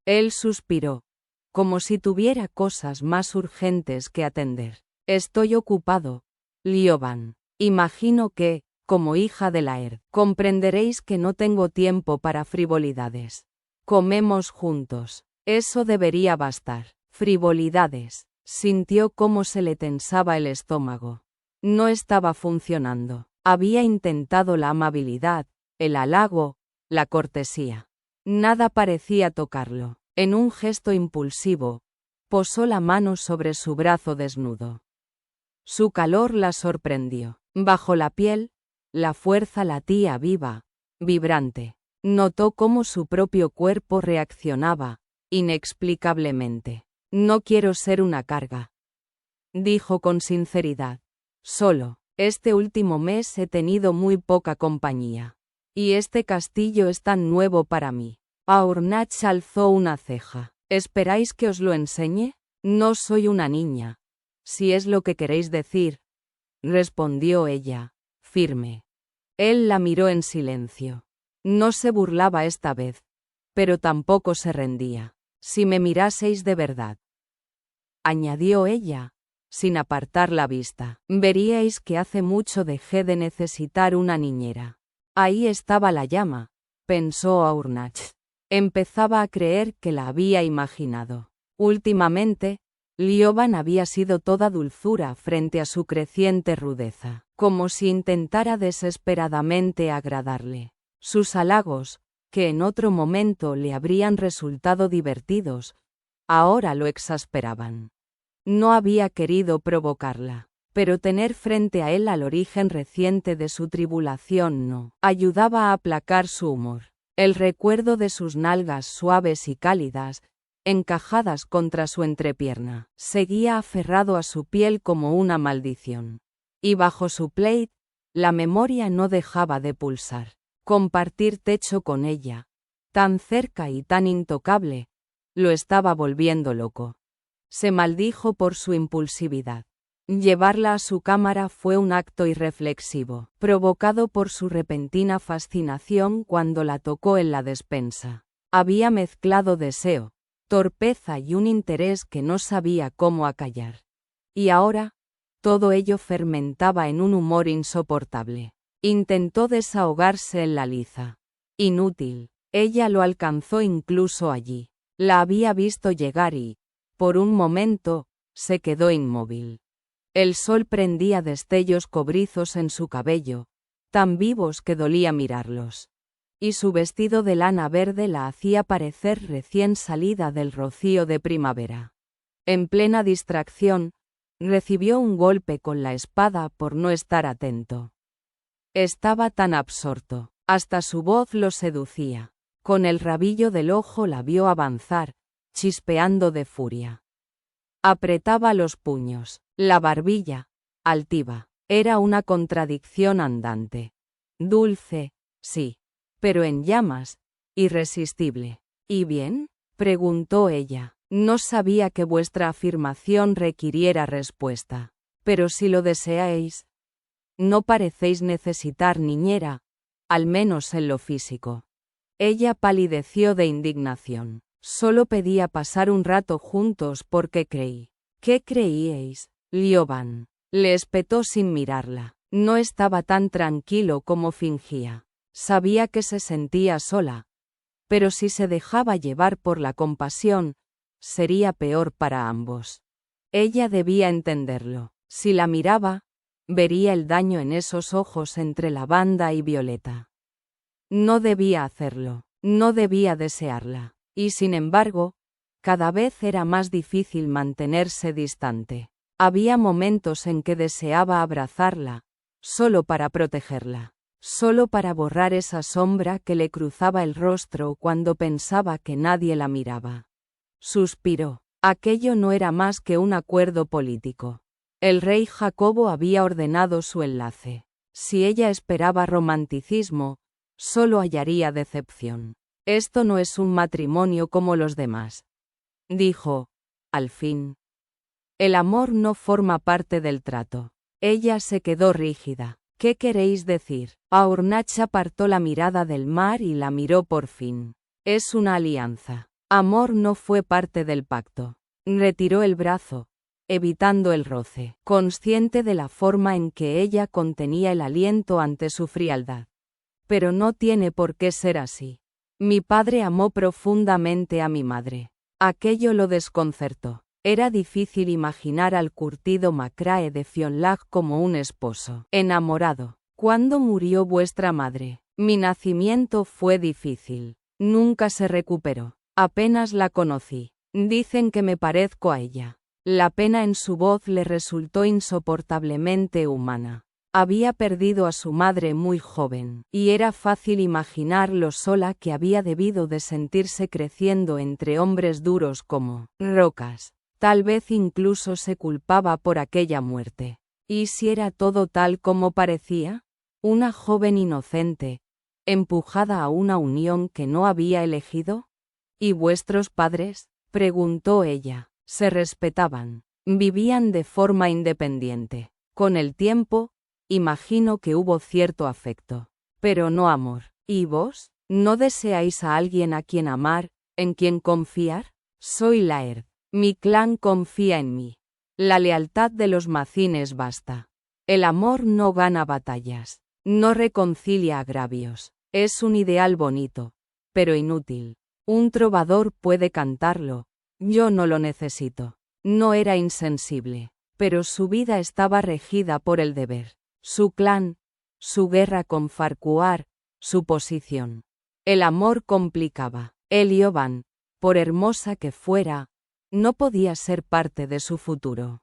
Él suspiró, como si tuviera cosas más urgentes que atender. Estoy ocupado, Lioban. Imagino que, como hija de Laird, comprenderéis que no tengo tiempo para frivolidades. Comemos juntos. Eso debería bastar. Frivolidades. Sintió cómo se le tensaba el estómago. No estaba funcionando. Había intentado la amabilidad, el halago, la cortesía. Nada parecía tocarlo. En un gesto impulsivo, posó la mano sobre su brazo desnudo. Su calor la sorprendió. Bajo la piel, la fuerza latía viva, vibrante. Notó cómo su propio cuerpo reaccionaba, inexplicablemente. No quiero ser una carga, dijo con sinceridad. Solo, este último mes he tenido muy poca compañía. Y este castillo es tan nuevo para mí. Aurnach alzó una ceja. ¿Esperáis que os lo enseñe? No soy una niña. Si es lo que queréis decir, respondió ella, firme. Él la miró en silencio. No se burlaba esta vez, pero tampoco se rendía. Si me miraseis de verdad, añadió ella, sin apartar la vista, veríais que hace mucho dejé de necesitar una niñera. Ahí estaba la llama, pensó Aurnach. Empezaba a creer que la había imaginado. Últimamente, Lioban había sido toda dulzura frente a su creciente rudeza, como si intentara desesperadamente agradarle. Sus halagos, que en otro momento le habrían resultado divertidos, ahora lo exasperaban. No había querido provocarla, pero tener frente a él al origen reciente de su tribulación no ayudaba a aplacar su humor. El recuerdo de sus nalgas suaves y cálidas, encajadas contra su entrepierna, seguía aferrado a su piel como una maldición. Y bajo su plate, la memoria no dejaba de pulsar. Compartir techo con ella, tan cerca y tan intocable, lo estaba volviendo loco. Se maldijo por su impulsividad. Llevarla a su cámara fue un acto irreflexivo, provocado por su repentina fascinación cuando la tocó en la despensa. Había mezclado deseo, torpeza y un interés que no sabía cómo acallar. Y ahora, todo ello fermentaba en un humor insoportable. Intentó desahogarse en la liza. Inútil, ella lo alcanzó incluso allí. La había visto llegar y, por un momento, se quedó inmóvil. El sol prendía destellos cobrizos en su cabello, tan vivos que dolía mirarlos. Y su vestido de lana verde la hacía parecer recién salida del rocío de primavera. En plena distracción, recibió un golpe con la espada por no estar atento. Estaba tan absorto, hasta su voz lo seducía. Con el rabillo del ojo la vio avanzar, chispeando de furia. Apretaba los puños, la barbilla, altiva. Era una contradicción andante. Dulce, sí, pero en llamas, irresistible. ¿Y bien?, preguntó ella. No sabía que vuestra afirmación requiriera respuesta. Pero si lo deseáis, no parecéis necesitar niñera, al menos en lo físico. Ella palideció de indignación. Solo pedía pasar un rato juntos porque creí. ¿Qué creíais, Lioban?, le espetó sin mirarla. No estaba tan tranquilo como fingía. Sabía que se sentía sola. Pero si se dejaba llevar por la compasión, sería peor para ambos. Ella debía entenderlo. Si la miraba, vería el daño en esos ojos entre lavanda y violeta. No debía hacerlo, no debía desearla. Y sin embargo, cada vez era más difícil mantenerse distante. Había momentos en que deseaba abrazarla, solo para protegerla, solo para borrar esa sombra que le cruzaba el rostro cuando pensaba que nadie la miraba. Suspiró. Aquello no era más que un acuerdo político. El rey Jacobo había ordenado su enlace. Si ella esperaba romanticismo, solo hallaría decepción. Esto no es un matrimonio como los demás, dijo, al fin. El amor no forma parte del trato. Ella se quedó rígida. ¿Qué queréis decir? Aurnach apartó la mirada del mar y la miró por fin. Es una alianza. Amor no fue parte del pacto. Retiró el brazo, evitando el roce, consciente de la forma en que ella contenía el aliento ante su frialdad. Pero no tiene por qué ser así. Mi padre amó profundamente a mi madre. Aquello lo desconcertó. Era difícil imaginar al curtido Macrae de Fionlag como un esposo enamorado. ¿Cuándo murió vuestra madre? Mi nacimiento fue difícil. Nunca se recuperó. Apenas la conocí. Dicen que me parezco a ella. La pena en su voz le resultó insoportablemente humana. Había perdido a su madre muy joven, y era fácil imaginar lo sola que había debido de sentirse creciendo entre hombres duros como rocas. Tal vez incluso se culpaba por aquella muerte. ¿Y si era todo tal como parecía? Una joven inocente, empujada a una unión que no había elegido. ¿Y vuestros padres?, preguntó ella. Se respetaban. Vivían de forma independiente. Con el tiempo, imagino que hubo cierto afecto, pero no amor. ¿Y vos? ¿No deseáis a alguien a quien amar, en quien confiar? Soy Laird. Mi clan confía en mí. La lealtad de los macines basta. El amor no gana batallas, no reconcilia agravios. Es un ideal bonito, pero inútil. Un trovador puede cantarlo, yo no lo necesito. No era insensible, pero su vida estaba regida por el deber. Su clan, su guerra con Farquhar, su posición. El amor complicaba. Elioban, por hermosa que fuera, no podía ser parte de su futuro.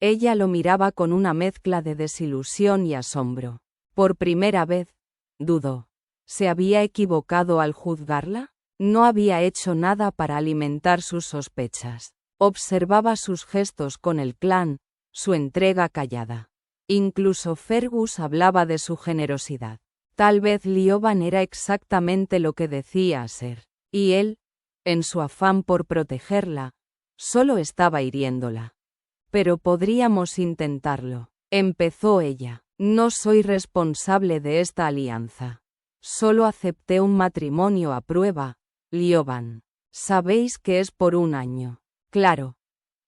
Ella lo miraba con una mezcla de desilusión y asombro. Por primera vez, dudó. ¿Se había equivocado al juzgarla? No había hecho nada para alimentar sus sospechas. Observaba sus gestos con el clan, su entrega callada. Incluso Fergus hablaba de su generosidad. Tal vez Lioban era exactamente lo que decía ser, y él, en su afán por protegerla, solo estaba hiriéndola. Pero podríamos intentarlo, empezó ella. No soy responsable de esta alianza. Solo acepté un matrimonio a prueba, Lioban. Sabéis que es por un año. Claro,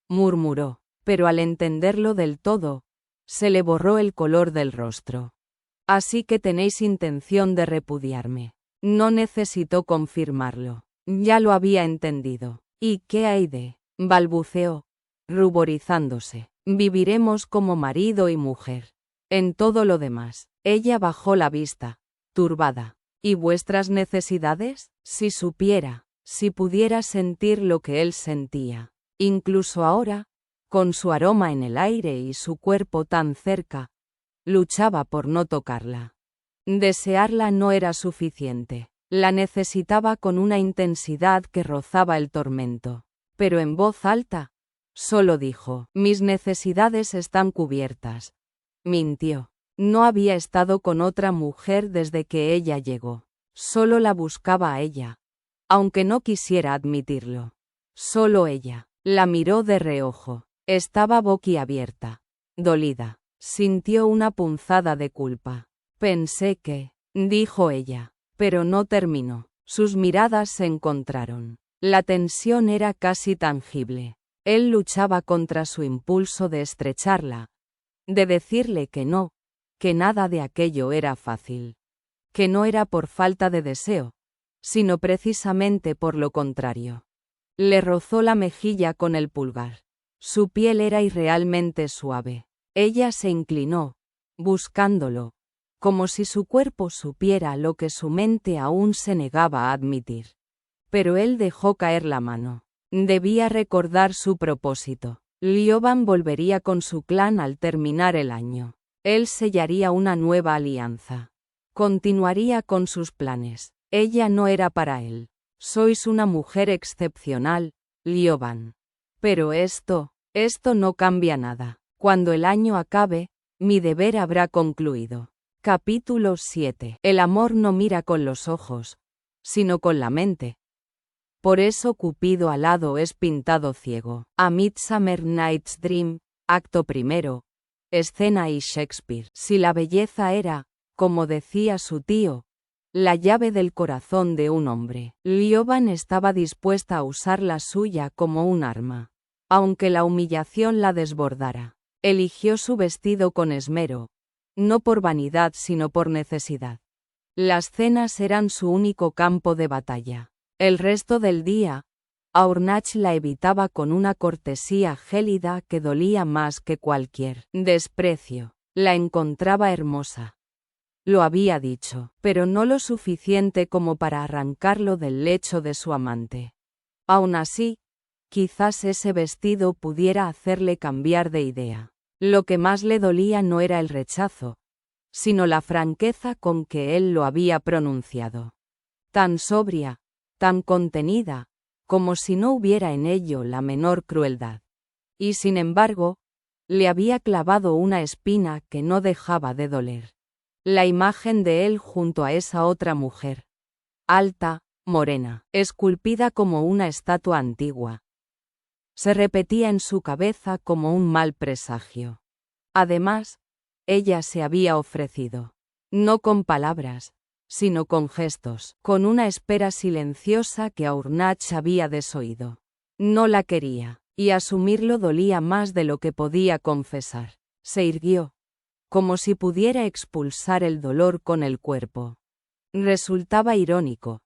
murmuró, pero al entenderlo del todo, se le borró el color del rostro. Así que tenéis intención de repudiarme. No necesitó confirmarlo. Ya lo había entendido. ¿Y qué hay de? Balbuceó, ruborizándose. Viviremos como marido y mujer. En todo lo demás, ella bajó la vista, turbada. ¿Y vuestras necesidades? Si supiera, si pudiera sentir lo que él sentía. Incluso ahora, con su aroma en el aire y su cuerpo tan cerca, luchaba por no tocarla. Desearla no era suficiente. La necesitaba con una intensidad que rozaba el tormento. Pero en voz alta, solo dijo: mis necesidades están cubiertas. Mintió. No había estado con otra mujer desde que ella llegó. Solo la buscaba a ella. Aunque no quisiera admitirlo. Solo ella. La miró de reojo. Estaba boquiabierta. Dolida. Sintió una punzada de culpa. Pensé que, dijo ella, pero no terminó. Sus miradas se encontraron. La tensión era casi tangible. Él luchaba contra su impulso de estrecharla, de decirle que no, que nada de aquello era fácil, que no era por falta de deseo, sino precisamente por lo contrario. Le rozó la mejilla con el pulgar. Su piel era irrealmente suave. Ella se inclinó, buscándolo, como si su cuerpo supiera lo que su mente aún se negaba a admitir. Pero él dejó caer la mano. Debía recordar su propósito. Lioban volvería con su clan al terminar el año. Él sellaría una nueva alianza. Continuaría con sus planes. Ella no era para él. Sois una mujer excepcional, Lioban. Pero esto no cambia nada. Cuando el año acabe, mi deber habrá concluido. Capítulo 7. El amor no mira con los ojos, sino con la mente. Por eso Cupido alado es pintado ciego. A Midsummer Night's Dream, acto primero. Escena y Shakespeare. Si la belleza era, como decía su tío, la llave del corazón de un hombre, Lioban estaba dispuesta a usar la suya como un arma. Aunque la humillación la desbordara, eligió su vestido con esmero, no por vanidad sino por necesidad. Las cenas eran su único campo de batalla. El resto del día, Aurnach la evitaba con una cortesía gélida que dolía más que cualquier desprecio. La encontraba hermosa. Lo había dicho, pero no lo suficiente como para arrancarlo del lecho de su amante. Aún así, quizás ese vestido pudiera hacerle cambiar de idea. Lo que más le dolía no era el rechazo, sino la franqueza con que él lo había pronunciado. Tan sobria, tan contenida, como si no hubiera en ello la menor crueldad. Y sin embargo, le había clavado una espina que no dejaba de doler. La imagen de él junto a esa otra mujer. Alta, morena, esculpida como una estatua antigua. Se repetía en su cabeza como un mal presagio. Además, ella se había ofrecido. No con palabras, sino con gestos, con una espera silenciosa que Aurnach había desoído. No la quería, y asumirlo dolía más de lo que podía confesar. Se irguió, como si pudiera expulsar el dolor con el cuerpo. Resultaba irónico.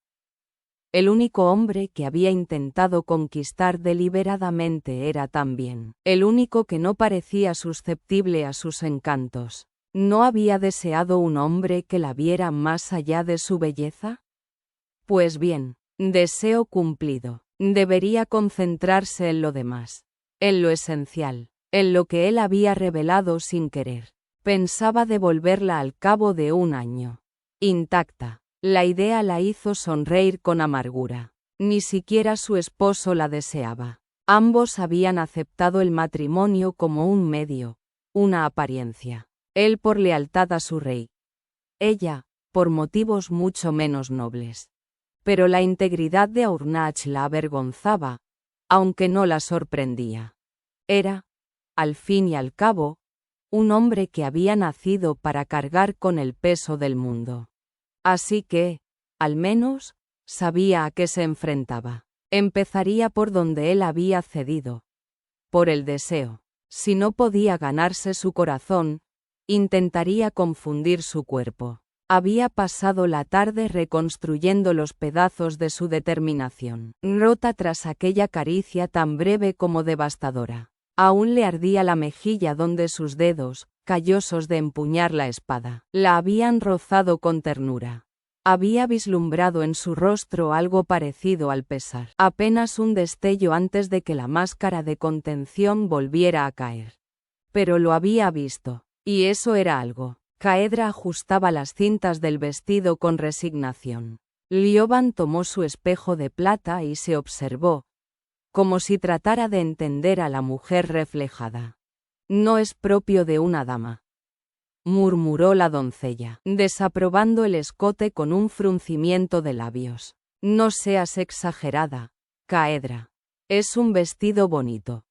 El único hombre que había intentado conquistar deliberadamente era también el único que no parecía susceptible a sus encantos. ¿No había deseado un hombre que la viera más allá de su belleza? Pues bien, deseo cumplido. Debería concentrarse en lo demás, en lo esencial, en lo que él había revelado sin querer. Pensaba devolverla al cabo de un año. Intacta. La idea la hizo sonreír con amargura. Ni siquiera su esposo la deseaba. Ambos habían aceptado el matrimonio como un medio, una apariencia. Él por lealtad a su rey. Ella, por motivos mucho menos nobles. Pero la integridad de Aurnach la avergonzaba, aunque no la sorprendía. Era, al fin y al cabo, un hombre que había nacido para cargar con el peso del mundo. Así que, al menos, sabía a qué se enfrentaba. Empezaría por donde él había cedido. Por el deseo. Si no podía ganarse su corazón, intentaría confundir su cuerpo. Había pasado la tarde reconstruyendo los pedazos de su determinación, rota tras aquella caricia tan breve como devastadora. Aún le ardía la mejilla donde sus dedos, callosos de empuñar la espada, la habían rozado con ternura. Había vislumbrado en su rostro algo parecido al pesar, apenas un destello antes de que la máscara de contención volviera a caer. Pero lo había visto, y eso era algo. Caedra ajustaba las cintas del vestido con resignación. Lioban tomó su espejo de plata y se observó, como si tratara de entender a la mujer reflejada. No es propio de una dama, murmuró la doncella, desaprobando el escote con un fruncimiento de labios. No seas exagerada, Caedra. Es un vestido bonito,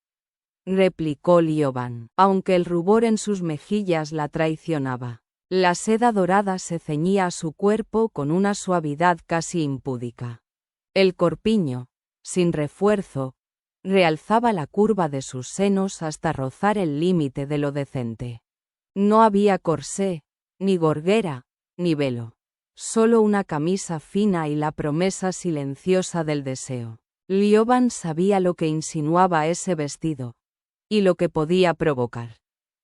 replicó Lioban, aunque el rubor en sus mejillas la traicionaba. La seda dorada se ceñía a su cuerpo con una suavidad casi impúdica. El corpiño, sin refuerzo, realzaba la curva de sus senos hasta rozar el límite de lo decente. No había corsé, ni gorguera, ni velo. Solo una camisa fina y la promesa silenciosa del deseo. Lioban sabía lo que insinuaba ese vestido, y lo que podía provocar.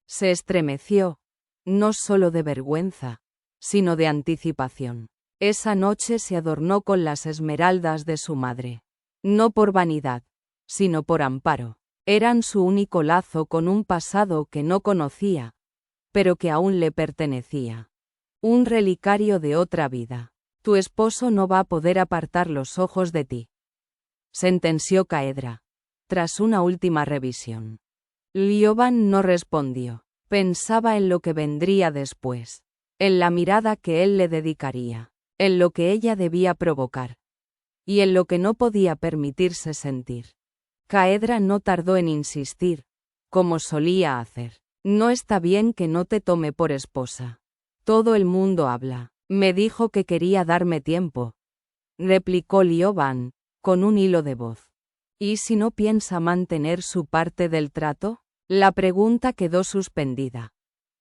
Se estremeció, no solo de vergüenza, sino de anticipación. Esa noche se adornó con las esmeraldas de su madre. No por vanidad, sino por amparo. Eran su único lazo con un pasado que no conocía, pero que aún le pertenecía. Un relicario de otra vida. Tu esposo no va a poder apartar los ojos de ti, sentenció Caedra, tras una última revisión. Lioban no respondió. Pensaba en lo que vendría después, en la mirada que él le dedicaría, en lo que ella debía provocar, y en lo que no podía permitirse sentir. Caedra no tardó en insistir, como solía hacer. No está bien que no te tome por esposa. Todo el mundo habla. Me dijo que quería darme tiempo, replicó Lioban, con un hilo de voz. ¿Y si no piensa mantener su parte del trato? La pregunta quedó suspendida,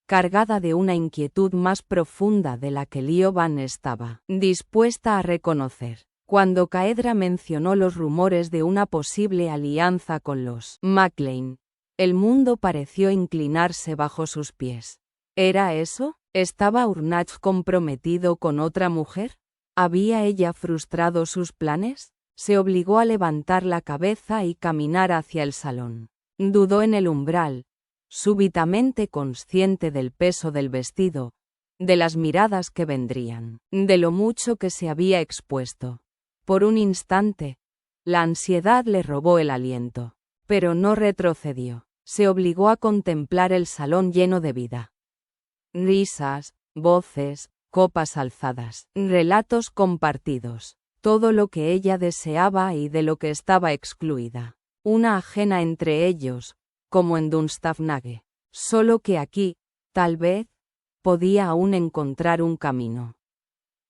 cargada de una inquietud más profunda de la que Lioban estaba dispuesta a reconocer. Cuando Caedra mencionó los rumores de una posible alianza con los MacLean, el mundo pareció inclinarse bajo sus pies. ¿Era eso? ¿Estaba Aurnach comprometido con otra mujer? ¿Había ella frustrado sus planes? Se obligó a levantar la cabeza y caminar hacia el salón. Dudó en el umbral, súbitamente consciente del peso del vestido, de las miradas que vendrían, de lo mucho que se había expuesto. Por un instante, la ansiedad le robó el aliento, pero no retrocedió. Se obligó a contemplar el salón lleno de vida. Risas, voces, copas alzadas, relatos compartidos, todo lo que ella deseaba y de lo que estaba excluida. Una ajena entre ellos, como en Dunstafnage. Solo que aquí, tal vez, podía aún encontrar un camino.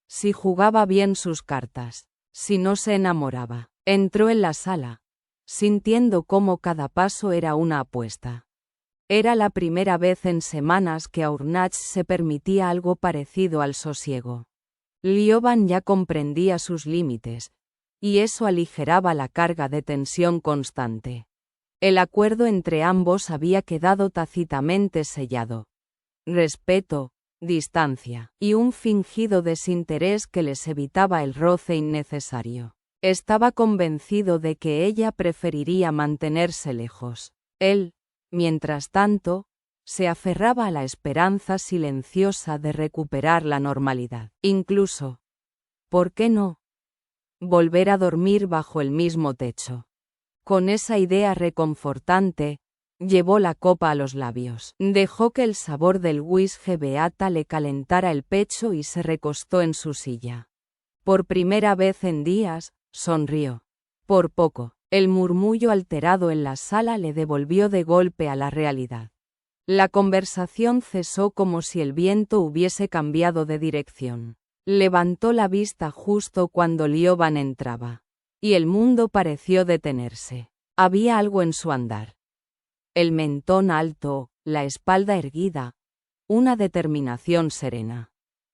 Si jugaba bien sus cartas, si no se enamoraba. Entró en la sala, sintiendo cómo cada paso era una apuesta. Era la primera vez en semanas que Aurnach se permitía algo parecido al sosiego. Lioban ya comprendía sus límites, y eso aligeraba la carga de tensión constante. El acuerdo entre ambos había quedado tácitamente sellado. Respeto, distancia, y un fingido desinterés que les evitaba el roce innecesario. Estaba convencido de que ella preferiría mantenerse lejos. Él, mientras tanto, se aferraba a la esperanza silenciosa de recuperar la normalidad. Incluso, ¿por qué no?, volver a dormir bajo el mismo techo. Con esa idea reconfortante, llevó la copa a los labios. Dejó que el sabor del whisky beata le calentara el pecho y se recostó en su silla. Por primera vez en días, sonrió. Por poco, el murmullo alterado en la sala le devolvió de golpe a la realidad. La conversación cesó como si el viento hubiese cambiado de dirección. Levantó la vista justo cuando Lioban entraba. Y el mundo pareció detenerse. Había algo en su andar. El mentón alto, la espalda erguida, una determinación serena.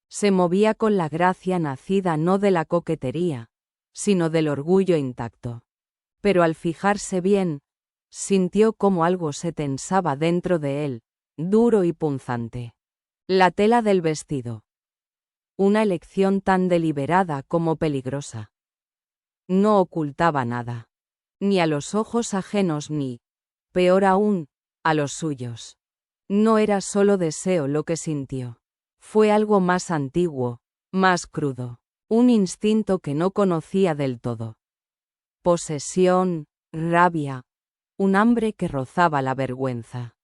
Se movía con la gracia nacida no de la coquetería, sino del orgullo intacto. Pero al fijarse bien, sintió como algo se tensaba dentro de él, duro y punzante. La tela del vestido. Una elección tan deliberada como peligrosa. No ocultaba nada. Ni a los ojos ajenos ni, peor aún, a los suyos. No era solo deseo lo que sintió. Fue algo más antiguo, más crudo. Un instinto que no conocía del todo. Posesión, rabia, un hambre que rozaba la vergüenza.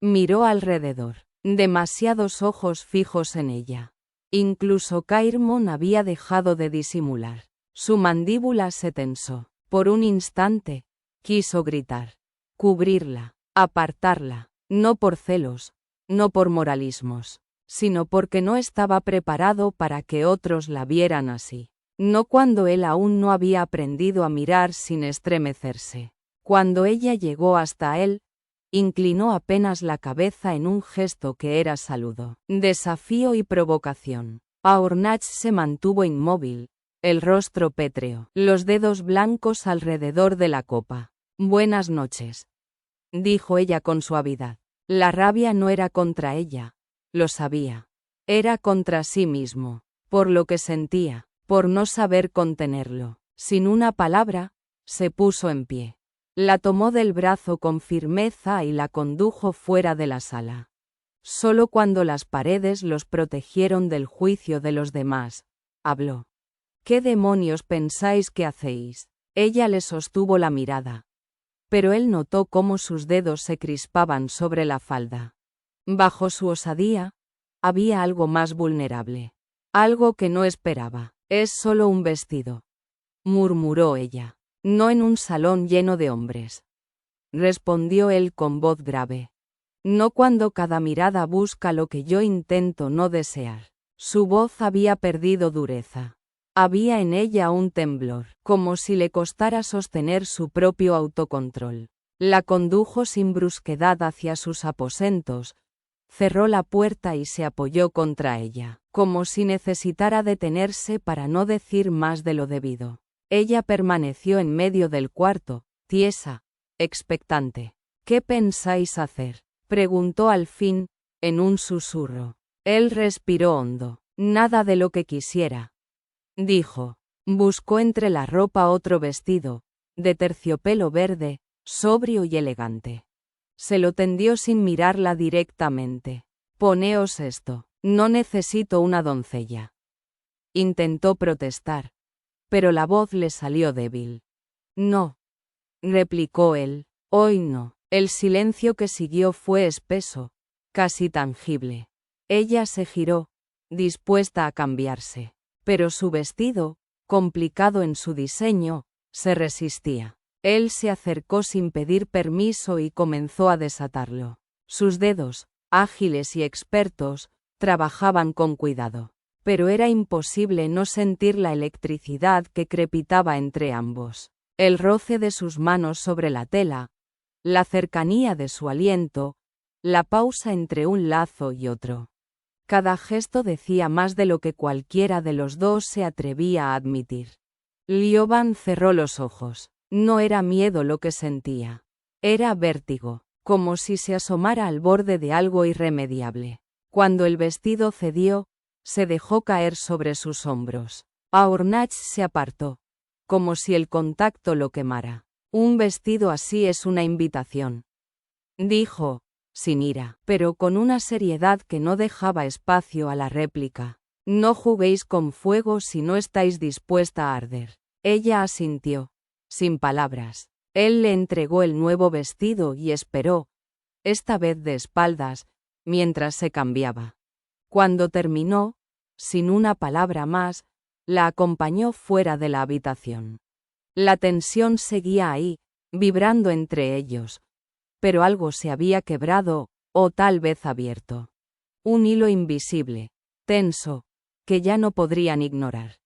Miró alrededor. Demasiados ojos fijos en ella. Incluso Cairmon había dejado de disimular. Su mandíbula se tensó. Por un instante, quiso gritar. Cubrirla, apartarla, no por celos, no por moralismos, sino porque no estaba preparado para que otros la vieran así. No cuando él aún no había aprendido a mirar sin estremecerse. Cuando ella llegó hasta él, inclinó apenas la cabeza en un gesto que era saludo, desafío y provocación. Aornach se mantuvo inmóvil, el rostro pétreo, los dedos blancos alrededor de la copa. Buenas noches, dijo ella con suavidad. La rabia no era contra ella, lo sabía. Era contra sí mismo, por lo que sentía, por no saber contenerlo. Sin una palabra, se puso en pie. La tomó del brazo con firmeza y la condujo fuera de la sala. Solo cuando las paredes los protegieron del juicio de los demás, habló. ¿Qué demonios pensáis que hacéis? Ella le sostuvo la mirada. Pero él notó cómo sus dedos se crispaban sobre la falda. Bajo su osadía, había algo más vulnerable. Algo que no esperaba. Es solo un vestido, murmuró ella. No en un salón lleno de hombres, respondió él con voz grave. No cuando cada mirada busca lo que yo intento no desear. Su voz había perdido dureza. Había en ella un temblor, como si le costara sostener su propio autocontrol. La condujo sin brusquedad hacia sus aposentos, cerró la puerta y se apoyó contra ella, como si necesitara detenerse para no decir más de lo debido. Ella permaneció en medio del cuarto, tiesa, expectante. ¿Qué pensáis hacer?, preguntó al fin, en un susurro. Él respiró hondo. Nada de lo que quisiera, dijo. Buscó entre la ropa otro vestido, de terciopelo verde, sobrio y elegante. Se lo tendió sin mirarla directamente. Poneos esto. No necesito una doncella. Intentó protestar, pero la voz le salió débil. No, replicó él, hoy no. El silencio que siguió fue espeso, casi tangible. Ella se giró, dispuesta a cambiarse, pero su vestido, complicado en su diseño, se resistía. Él se acercó sin pedir permiso y comenzó a desatarlo. Sus dedos, ágiles y expertos, trabajaban con cuidado, pero era imposible no sentir la electricidad que crepitaba entre ambos. El roce de sus manos sobre la tela, la cercanía de su aliento, la pausa entre un lazo y otro. Cada gesto decía más de lo que cualquiera de los dos se atrevía a admitir. Lioban cerró los ojos. No era miedo lo que sentía. Era vértigo, como si se asomara al borde de algo irremediable. Cuando el vestido cedió, se dejó caer sobre sus hombros. Aornach se apartó, como si el contacto lo quemara. Un vestido así es una invitación, dijo, sin ira, pero con una seriedad que no dejaba espacio a la réplica. No juguéis con fuego si no estáis dispuesta a arder. Ella asintió, sin palabras. Él le entregó el nuevo vestido y esperó, esta vez de espaldas, mientras se cambiaba. Cuando terminó, sin una palabra más, la acompañó fuera de la habitación. La tensión seguía ahí, vibrando entre ellos, pero algo se había quebrado, o tal vez abierto. Un hilo invisible, tenso, que ya no podrían ignorar.